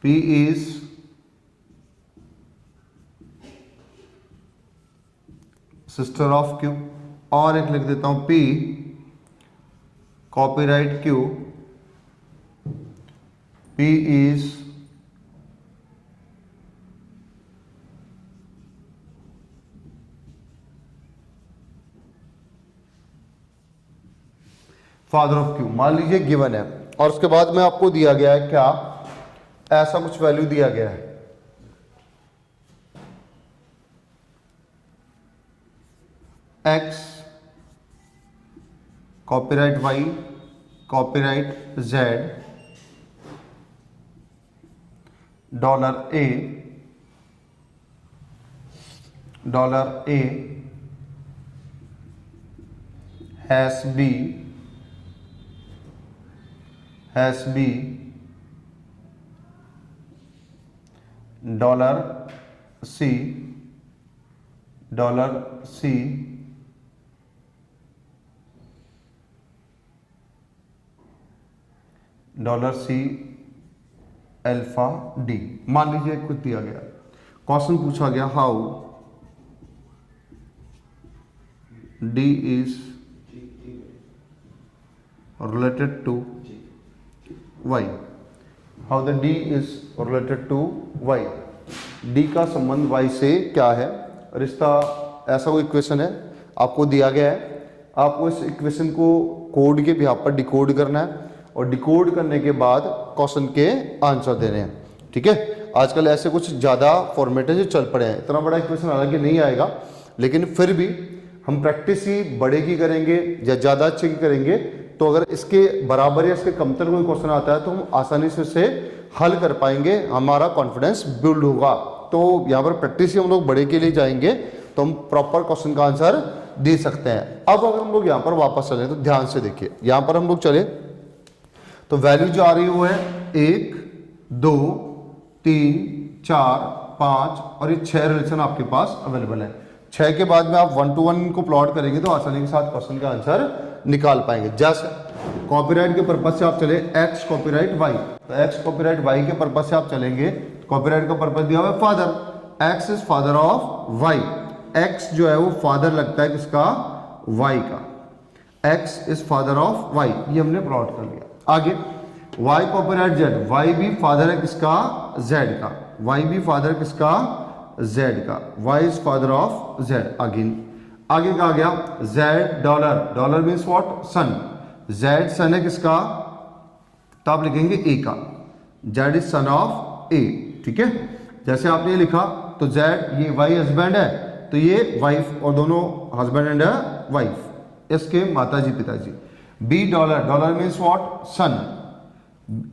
P is sister of Q, और एक लिख देता हूं P copyright Q, P is father of Q। मान लीजिए गिवन है और उसके बाद में आपको दिया गया है क्या, ऐसा कुछ वैल्यू दिया गया है, X copyright Y copyright Z $A hash B $C $C alpha D। मान लीजिए कुछ दिया गया, क्वेश्चन पूछा गया how D is related to Y, how the D is related to Y, D का संबंध Y से क्या है, रिश्ता, ऐसा कोई इक्वेशन है आपको दिया गया है। आपको इस इक्वेशन को कोड के बिहाफ पर डिकोड करना है और डिकोड करने के बाद क्वेश्चन के आंसर देने हैं। ठीक है, आजकल ऐसे कुछ ज़्यादा फॉर्मेट है जो चल पड़े हैं, इतना बड़ा इक्वेशन हालांकि नहीं आएगा, लेकिन फिर भी हम प्रैक्टिस ही बड़े की करेंगे या ज़्यादा अच्छे की करेंगे, तो अगर इसके बराबर या इसके कमतर कोई क्वेश्चन आता है तो हम आसानी से उसे हल कर पाएंगे, हमारा कॉन्फिडेंस बिल्ड होगा। तो यहाँ पर प्रैक्टिस ही हम लोग बड़े के लिए जाएंगे तो हम प्रॉपर क्वेश्चन का आंसर दे सकते हैं। अब अगर हम लोग यहाँ पर वापस चले तो ध्यान से देखिए, यहाँ पर हम लोग चले तो वैल्यू जो आ रही है वो है 1 2 3 4 5 और ये 6 रिलेशन आपके पास अवेलेबल है। 6 के बाद में आप 1 to 1 को प्लॉट करेंगे तो आसानी के साथ क्वेश्चन का आंसर निकाल पाएंगे। जैसे कॉपीराइट के पर्पज से आप चले X कॉपीराइट Y, तो X कॉपीराइट Y के पर्पज से आप चलेंगे, कॉपीराइट का पर्पज दिया हुआ है father, X is father of Y, X जो है वो फादर लगता है किसका, Y का, X is father of Y, ये हमने प्लॉट कर लिया। आगे Y कॉपीराइट Z, Y भी फादर है किसका, Z का, Y भी फादर किसका, Z का, Y is father of Z। आगे कहा गया Z dollar means what, son, Z son है किसका, तो आप लिखेंगे A का, Z is son of A। ठीक है, जैसे आपने ये लिखा तो Z, ये Y हस्बैंड है तो ये वाइफ, और दोनों हस्बैंड एंड वाइफ, इसके माताजी पिताजी। B dollar means what, son,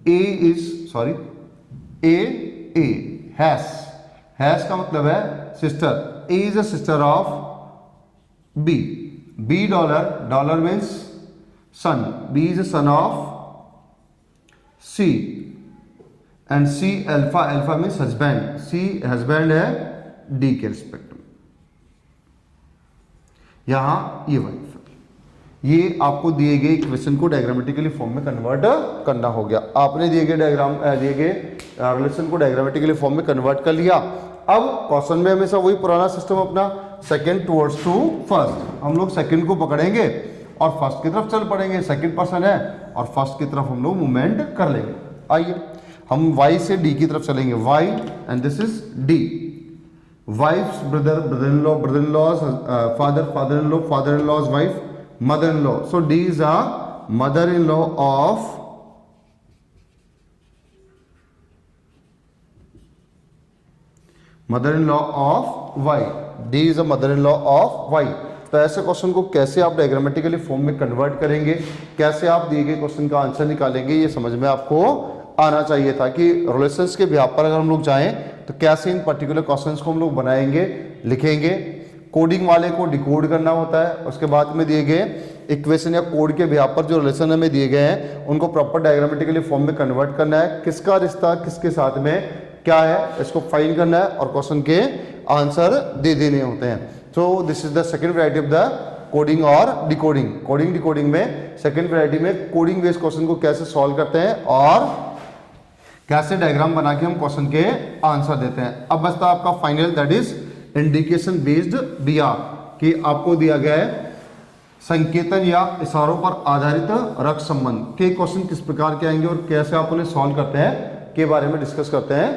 A is sorry A hash का मतलब है sister, A is a sister of B, B dollar means son, B is a son of C and C alpha means husband, C husband है D के respect में। यहां ये wife, ये आपको दिए गए इक्वेशन को डायग्रामेटिकली फॉर्म में कन्वर्ट करना हो गया। आपने दिए गए रिलेशन को डायग्रामेटिकली फॉर्म में कन्वर्ट कर लिया। अब क्वेश्चन में हमेशा वही पुराना सिस्टम अपना, सेकंड टुवर्ड्स टू फर्स्ट, हम लोग सेकंड को पकड़ेंगे और फर्स्ट की तरफ चल पड़ेंगे, सेकंड पर्सन है और फर्स्ट की तरफ हम लोग मूवमेंट कर लेंगे। आइए हम y से d की तरफ चलेंगे, y and this is d, wife's brother, brother in law's father, father in law's wife, mother in law. So D is a mother in law of Y. D is a mother in law of Y. तो ऐसे question को कैसे आप diagrammatically form में convert करेंगे, कैसे आप दिए गए क्वेश्चन का आंसर निकालेंगे, ये समझ में आपको आना चाहिए था कि रिलेशंस के बिहाफ पर अगर हम लोग जाएं तो कैसे इन पर्टिकुलर क्वेश्चंस को हम लोग बनाएंगे, लिखेंगे। कोडिंग वाले को डिकोड करना होता है, उसके बाद में दिए गए इक्वेशन या कोड के बिहाफ पर जो रिलेशन हमें दिए गए हैं उनको प्रॉपर डायग्रामेटिकली फॉर्म में कन्वर्ट करना है, किसका रिश्ता किसके साथ में क्या है इसको फाइंड करना है और क्वेश्चन के आंसर दे देने होते हैं। So this is the second variety of the coding और डिकोडिंग। कोडिंग डिकोडिंग में सेकंड वैरायटी में कोडिंग बेस्ड क्वेश्चन को कैसे सॉल्व करते हैं और कैसे डायग्राम बना के हम क्वेश्चन के आंसर देते हैं। अब बचता है आपका final, that is indication based BR, कि आपको दिया गया है संकेतन या इशारों पर आधारित रक्त संबंध के क्वेश्चन किस प्रकार के आएंगे और कैसे आप उन्हें सॉल्व करते हैं के बारे में डिस्कस करते हैं।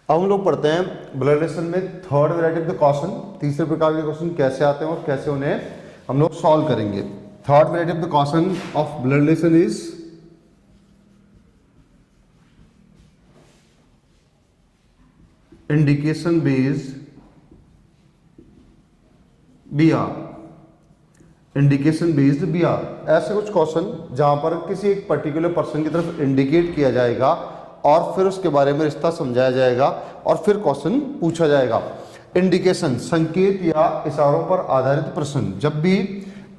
अब हम लोग पढ़ते हैं ब्लड रिलेशन में third variety of the question, तीसरे प्रकार के क्वेश्चन कैसे आते हैं और कैसे उन्हें हम लोग सॉल्व करेंगे। Third variety of the question of blood relation is indication based BR, indication based BR. ऐसे कुछ क्वेश्चन जहां पर किसी एक पर्टिकुलर पर्सन की तरफ इंडिकेट किया जाएगा और फिर उसके बारे में रिश्ता समझाया जाएगा और फिर क्वेश्चन पूछा जाएगा। इंडिकेशन संकेत या इशारों पर आधारित प्रश्न, जब भी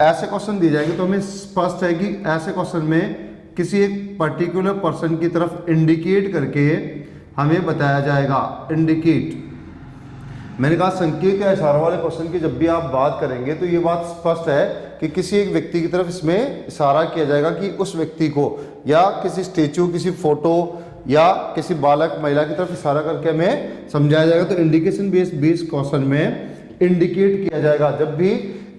ऐसे क्वेश्चन दिए जाएंगे तो हमें स्पष्ट है कि ऐसे क्वेश्चन में किसी एक पर्टिकुलर पर्सन की तरफ इंडिकेट करके हमें बताया जाएगा। इंडिकेट, मैंने कहा संकेत या इशारों वाले क्वेश्चन की जब भी आप बात करेंगे तो ये बात स्पष्ट है कि किसी एक व्यक्ति की तरफ इसमें इशारा किया जाएगा कि उस व्यक्ति को, या किसी स्टेचू, किसी फोटो या किसी बालक महिला की तरफ इशारा करके हमें समझाया जाएगा। तो इंडिकेशन बेस्ड क्वेश्चन में इंडिकेट किया जाएगा। जब भी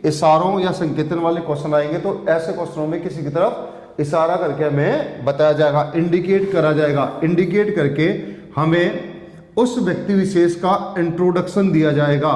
इशारों या संकेतन वाले क्वेश्चन आएंगे तो ऐसे क्वेश्चनों में किसी की तरफ इशारा करके हमें बताया जाएगा, इंडिकेट करा जाएगा। इंडिकेट करके हमें उस व्यक्ति विशेष का इंट्रोडक्शन दिया जाएगा।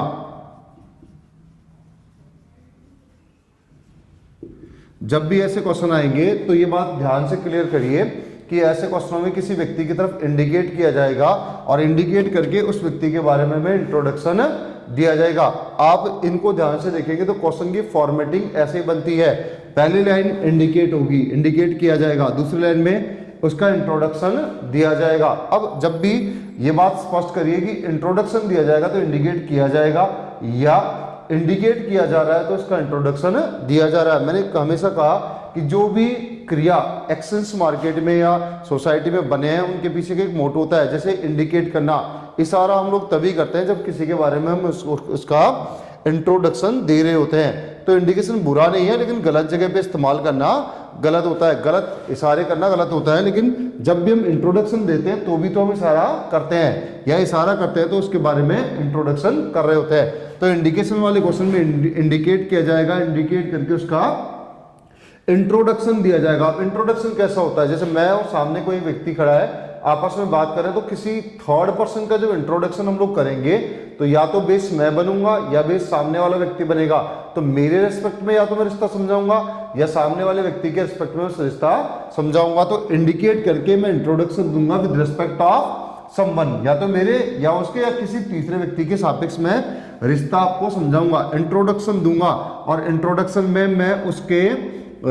जब भी ऐसे क्वेश्चन आएंगे तो ये बात ध्यान से क्लियर करिए कि ऐसे क्वेश्चनों में किसी व्यक्ति की तरफ इंडिकेट किया जाएगा और इंडिकेट करके उस व्यक्ति के बारे में हमें इंट्रोडक्शन दिया जाएगा। आप इनको ध्यान से देखेंगे तो क्वेश्चन की फॉर्मेटिंग ऐसे ही बनती है, पहली लाइन इंडिकेट होगी, इंडिकेट किया जाएगा, दूसरी लाइन में उसका इंट्रोडक्शन दिया जाएगा। अब जब भी ये बात स्पष्ट करिए कि इंट्रोडक्शन दिया जाएगा तो इंडिकेट किया जाएगा, या इंडिकेट किया जा रहा है तो उसका इंट्रोडक्शन दिया जा रहा है। मैंने हमेशा कहा कि जो भी क्रिया एक्शंस मार्केट में या सोसाइटी में बने हैं उनके पीछे का एक मोटो होता है। जैसे इंडिकेट करना, इशारा हम लोग तभी करते हैं जब किसी के बारे में हम उसका इंट्रोडक्शन दे रहे होते हैं। तो इंडिकेशन बुरा नहीं है, लेकिन गलत जगह पे इस्तेमाल करना गलत होता है, गलत इशारे करना गलत होता है। लेकिन जब भी हम इंट्रोडक्शन देते हैं तो भी तो हम इशारा करते हैं, या इशारा करते हैं तो उसके बारे में इंट्रोडक्शन कर रहे होते हैं। तो इंडिकेशन वाले क्वेश्चन में इंडिकेट किया जाएगा, इंडिकेट करके उसका इंट्रोडक्शन दिया जाएगा। अब इंट्रोडक्शन कैसा होता है, जैसे मैं और सामने कोई व्यक्ति खड़ा है, आपस में बात करें तो किसी थर्ड पर्सन का जब इंट्रोडक्शन हम लोग करेंगे तो या तो बेस मैं बनूंगा या बेस सामने वाला व्यक्ति बनेगा। तो मेरे रिस्पेक्ट में या तो मैं रिश्ता समझाऊंगा या सामने वाले व्यक्ति के रिस्पेक्ट में रिश्ता समझाऊंगा। तो इंडिकेट करके मैं इंट्रोडक्शन दूंगा विद रिस्पेक्ट ऑफ समवन, या तो मेरे या उसके या किसी तीसरे व्यक्ति के सापेक्ष में रिश्ता आपको समझाऊंगा, इंट्रोडक्शन दूंगा। और इंट्रोडक्शन में मैं उसके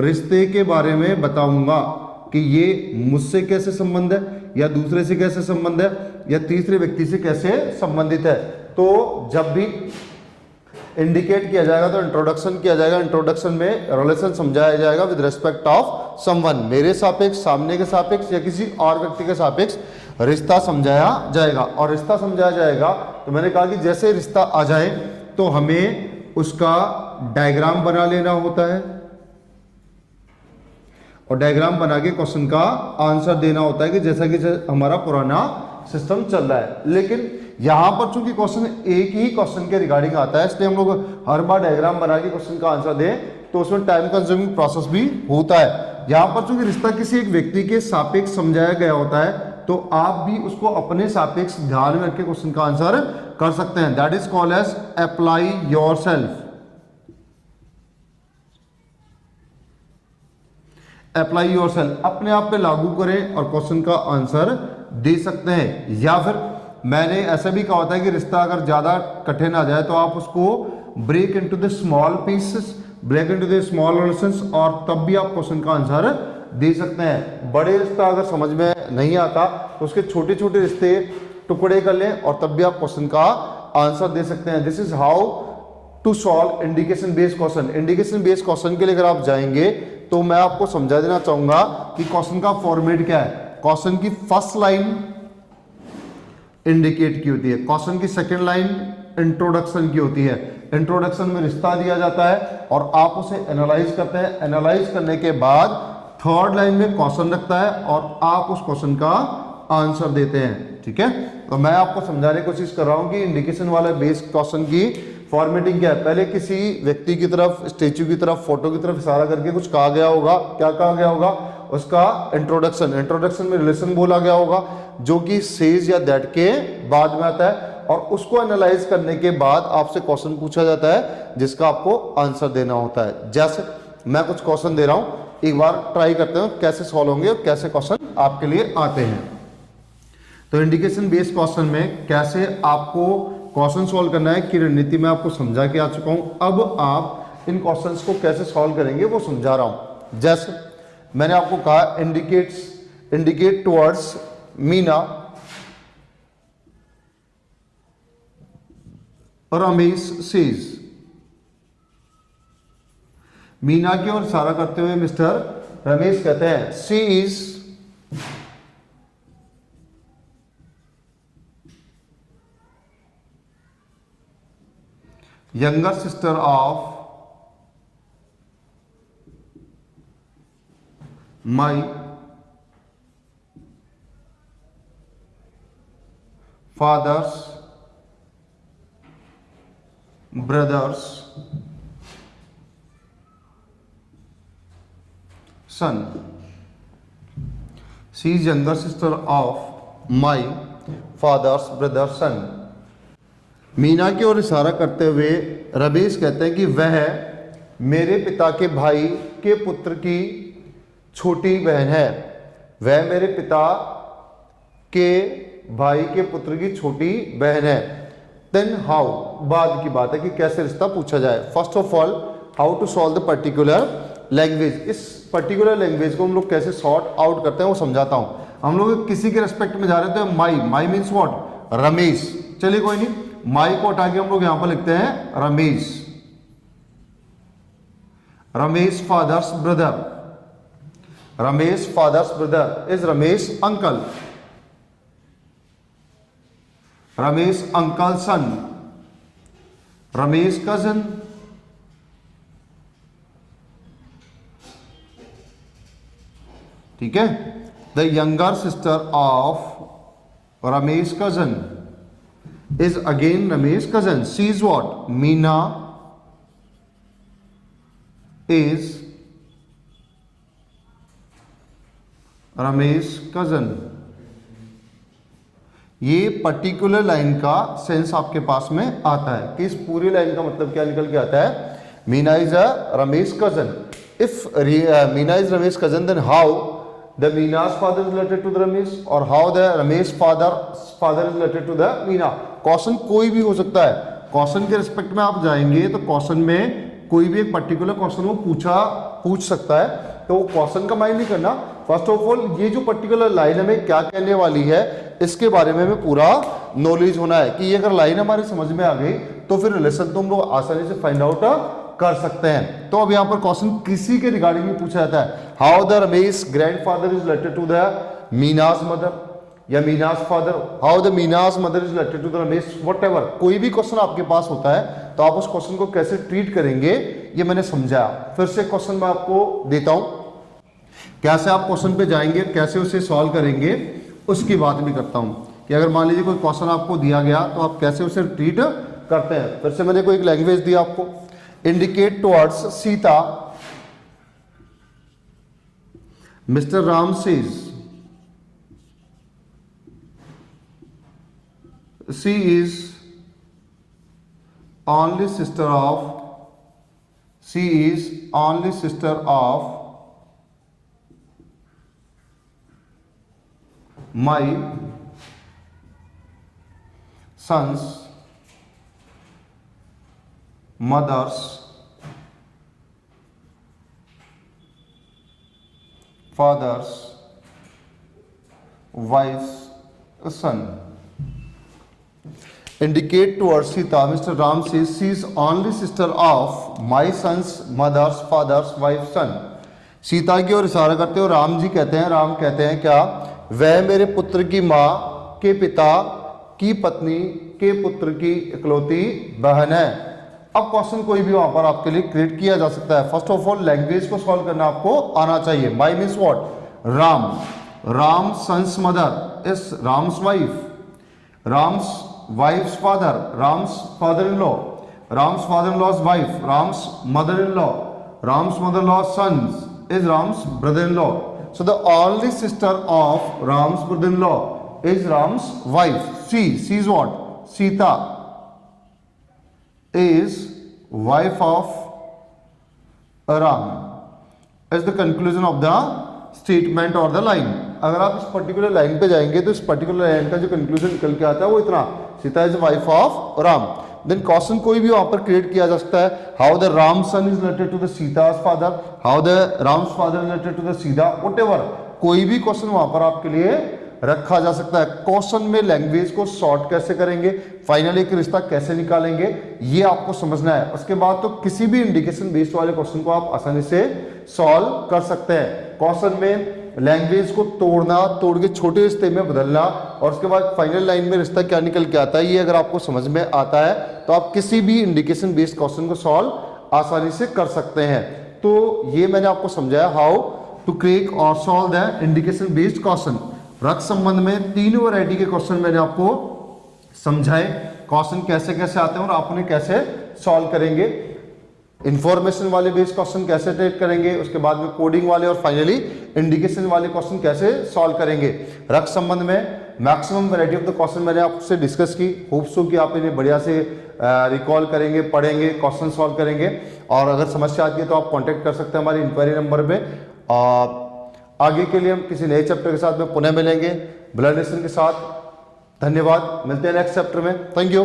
रिश्ते के बारे में बताऊंगा, कि ये मुझसे कैसे संबंध है, या दूसरे से कैसे संबंध है, या तीसरे व्यक्ति से कैसे संबंधित है। तो जब भी इंडिकेट किया जाएगा तो इंट्रोडक्शन किया जाएगा, इंट्रोडक्शन में रिलेशन समझाया जाएगा विद रिस्पेक्ट ऑफ समवन, मेरे सापेक्ष, सामने के सापेक्ष, या किसी और व्यक्ति के सापेक्ष रिश्ता समझाया जाएगा। और रिश्ता समझाया जाएगा तो मैंने कहा कि जैसे रिश्ता आ जाए तो हमें उसका डायग्राम बना लेना होता है, और डायग्राम बना के क्वेश्चन का आंसर देना होता है कि जैसा कि हमारा पुराना सिस्टम चल रहा है। लेकिन यहां पर चूंकि क्वेश्चन एक ही क्वेश्चन के रिगार्डिंग आता है, इसलिए हम लोग हर बार डायग्राम बना के क्वेश्चन का आंसर दें तो उसमें टाइम कंज्यूमिंग प्रोसेस भी होता है। यहां पर चूंकि रिश्ता किसी एक व्यक्ति के सापेक्ष समझाया गया होता है तो आप भी उसको अपने सापेक्ष ध्यान में रख के क्वेश्चन का आंसर कर सकते हैं। That is called as apply yourself. Apply yourself, अपने आप पे लागू करें और क्वेश्चन का आंसर दे सकते हैं। या फिर मैंने ऐसा भी कहा होता है कि रिश्ता अगर ज्यादा कठिन आ जाए तो आप उसको break into the small pieces, break into the small relations, और तब भी आप क्वेश्चन का आंसर दे सकते हैं। बड़े रिश्ता अगर समझ में नहीं आता तो उसके छोटे छोटे रिश्ते टुकड़े कर लें और तब भी आप क्वेश्चन का आंसर दे सकते हैं। This is how to solve indication based question. Indication based question के लिए अगर आप जाएंगे तो मैं आपको समझा देना चाहूंगा कि क्वेश्चन का फॉर्मेट क्या है। क्वेश्चन की फर्स्ट लाइन इंडिकेट की होती है, क्वेश्चन की सेकंड लाइन इंट्रोडक्शन की होती है। इंट्रोडक्शन में रिश्ता दिया जाता है और आप उसे एनालाइज करते हैं। एनालाइज करने के बाद थर्ड लाइन में क्वेश्चन रखता है और आप उस क्वेश्चन का आंसर देते हैं। ठीक है, तो मैं आपको समझाने की कोशिश कर रहा हूं कि इंडिकेशन वाले बेस्ड क्वेश्चन की फॉर्मेटिंग क्या है। पहले किसी व्यक्ति की तरफ, स्टेच्यू की तरफ, फोटो की तरफ इशारा करके कुछ कहा गया होगा। क्या कहा गया होगा? उसका इंट्रोडक्शन, इंट्रोडक्शन में रिलेशन बोला गया होगा जो कि सेज या दैट के बाद में आता है, और उसको एनालाइज करने के बाद आपसे क्वेश्चन पूछा जाता है जिसका आपको आंसर देना होता है। जैसे मैं कुछ क्वेश्चन दे रहा हूं, एक बार ट्राई करते हैं कैसे सॉल्व होंगे और कैसे क्वेश्चन आपके लिए आते हैं। तो इंडिकेशन बेस्ड क्वेश्चन में कैसे आपको क्वेश्चन सॉल्व करना है की रणनीति मैं आपको समझा के आ चुका हूं। अब आप इन क्वेश्चंस को कैसे सॉल्व करेंगे वो समझा रहा हूं। जैसे मैंने आपको कहा indicate towards Meena, Ramesh says. Meena की ओर इशारा करते हुए मिस्टर रमेश कहते हैं she is younger sister of my father's brother's son. She is younger sister of my father's brother's son. Meena की ओर इशारा करते हुए रमेश कहते हैं कि वह मेरे पिता के भाई के पुत्र की छोटी बहन है। वह मेरे पिता के भाई के पुत्र की छोटी बहन है। देन हाउ, बाद की बात है कि कैसे रिश्ता पूछा जाए। First of all how to solve the particular language. इस पर्टिकुलर लैंग्वेज को हम लोग कैसे सॉर्ट आउट करते हैं वो समझाता हूं। हम लोग किसी के रेस्पेक्ट में जा रहे थे, माई मीन्स व्हाट? रमेश। चलिए कोई नहीं, माई को हटा के हम लोग यहां पर लिखते हैं Ramesh. Ramesh father's brother, Ramesh father's brother is Ramesh uncle. Ramesh uncle son, Ramesh cousin. ठीक है, the younger sister of Ramesh cousin is again Ramesh cousin. She is what? Meena is Ramesh cousin. ये पर्टिकुलर लाइन का सेंस आपके पास में आता है कि इस पूरी लाइन का मतलब क्या निकल के आता है? Meena is a Ramesh cousin. If Meena is Ramesh cousin then how the मीना's father is related to the Ramesh और how the Ramesh father is related to the Meena। Question कोई भी हो सकता है। क्वेश्चन के रिस्पेक्ट में आप जाएंगे तो क्वेश्चन में कोई भी एक पर्टिकुलर क्वेश्चन वो पूछ सकता है। तो क्वेश्चन का माइंड नहीं करना, फर्स्ट ऑफ ऑल ये जो पर्टिकुलर लाइन हमें क्या कहने वाली है इसके बारे में हमें पूरा नॉलेज होना है कि ये अगर लाइन हमारे समझ में आ गई तो फिर रिलेशन तो हम लोग आसानी से फाइंड आउट कर सकते हैं। तो अब यहाँ पर क्वेश्चन किसी के रिगार्डिंग में पूछा जाता है, how the Ramesh grandfather is related to the Meena's mother या Meena's father, how the Meena's mother is related to the Ramesh, whatever कोई भी क्वेश्चन आपके पास होता है तो आप उस क्वेश्चन को कैसे ट्रीट करेंगे ये मैंने समझाया। फिर से क्वेश्चन मैं आपको देता हूं, कैसे आप क्वेश्चन पे जाएंगे, कैसे उसे सॉल्व करेंगे उसकी बात भी करता हूं कि अगर मान लीजिए कोई क्वेश्चन आपको दिया गया तो आप कैसे उसे ट्रीट करते हैं। फिर से मैंने कोई एक लैंग्वेज दिया आपको, indicate towards Sita, mister Ram says she is only sister of my son's mother's father's wife's son. Indicate towards Sita, Mr. Ram says she is only sister of my son's mother's father's wife's son. Sita की ओर इशारा करते हो, राम जी कहते हैं, राम कहते हैं क्या, वह मेरे पुत्र की माँ के पिता की पत्नी के पुत्र की इकलौती बहन है। अब क्वेश्चन कोई भी वहां पर आपके लिए क्रिएट किया जा सकता है। फर्स्ट ऑफ ऑल लैंग्वेज को सॉल्व करना आपको आना चाहिए। My means what, Ram, Ram sons mother is Ram's wife, Ram's wife's father, Ram's father-in-law, Ram's father-in-law's wife, Ram's mother-in-law, Ram's mother-in-law's sons is Ram's brother-in-law. So the only sister of Ram's brother-in-law is Ram's wife. She is what? Sita is wife of Ram. Is the conclusion of the statement or the line. अगर आप इस particular line पे जाएंगे तो इस particular line का जो conclusion निकल के आता है वो इतना, Sita is wife of Ram. Then question कोई भी वहां पर क्रिएट किया जा सकता है, how the Ram son is related to the सीता's फादर, how the Ram's father related to the Sita, whatever कोई भी क्वेश्चन वहां पर आपके लिए रखा जा सकता है। क्वेश्चन में लैंग्वेज को शॉर्ट कैसे करेंगे, फाइनली एक रिश्ता कैसे निकालेंगे ये आपको समझना है। उसके बाद तो किसी भी इंडिकेशन बेस्ड वाले क्वेश्चन को आप आसानी से सॉल्व कर सकते हैं। क्वेश्चन में लैंग्वेज को तोड़ना, तोड़ के छोटे रिश्ते में बदलना और उसके बाद फाइनल लाइन में रिश्ता क्या निकल के आता है ये अगर आपको समझ में आता है तो आप किसी भी इंडिकेशन बेस्ड क्वेश्चन को सॉल्व आसानी से कर सकते हैं। तो ये मैंने आपको समझाया हाउ टू क्रिएट और solve the indication based question. रक्त संबंध में 3 वैरायटी के क्वेश्चन मैंने आपको समझाए, क्वेश्चन कैसे कैसे आते हैं और आप उन्हें कैसे सॉल्व करेंगे। इंफॉर्मेशन वाले बेस्ड क्वेश्चन कैसे ट्रीट करेंगे, उसके बाद में कोडिंग वाले और फाइनली इंडिकेशन वाले क्वेश्चन कैसे सॉल्व करेंगे। रक्त संबंध में maximum variety of the question मैंने आपसे डिस्कस की, होप्स हो कि आप इन्हें बढ़िया से रिकॉल करेंगे, पढ़ेंगे, क्वेश्चन सॉल्व करेंगे। और अगर समस्या आती है तो आप कॉन्टेक्ट कर सकते हैं हमारी इंक्वायरी नंबर पे। आगे के लिए हम किसी नए चैप्टर के साथ में पुनः मिलेंगे ब्लड रिलेशन के साथ। धन्यवाद, मिलते हैं नेक्स्ट चैप्टर में। Thank you.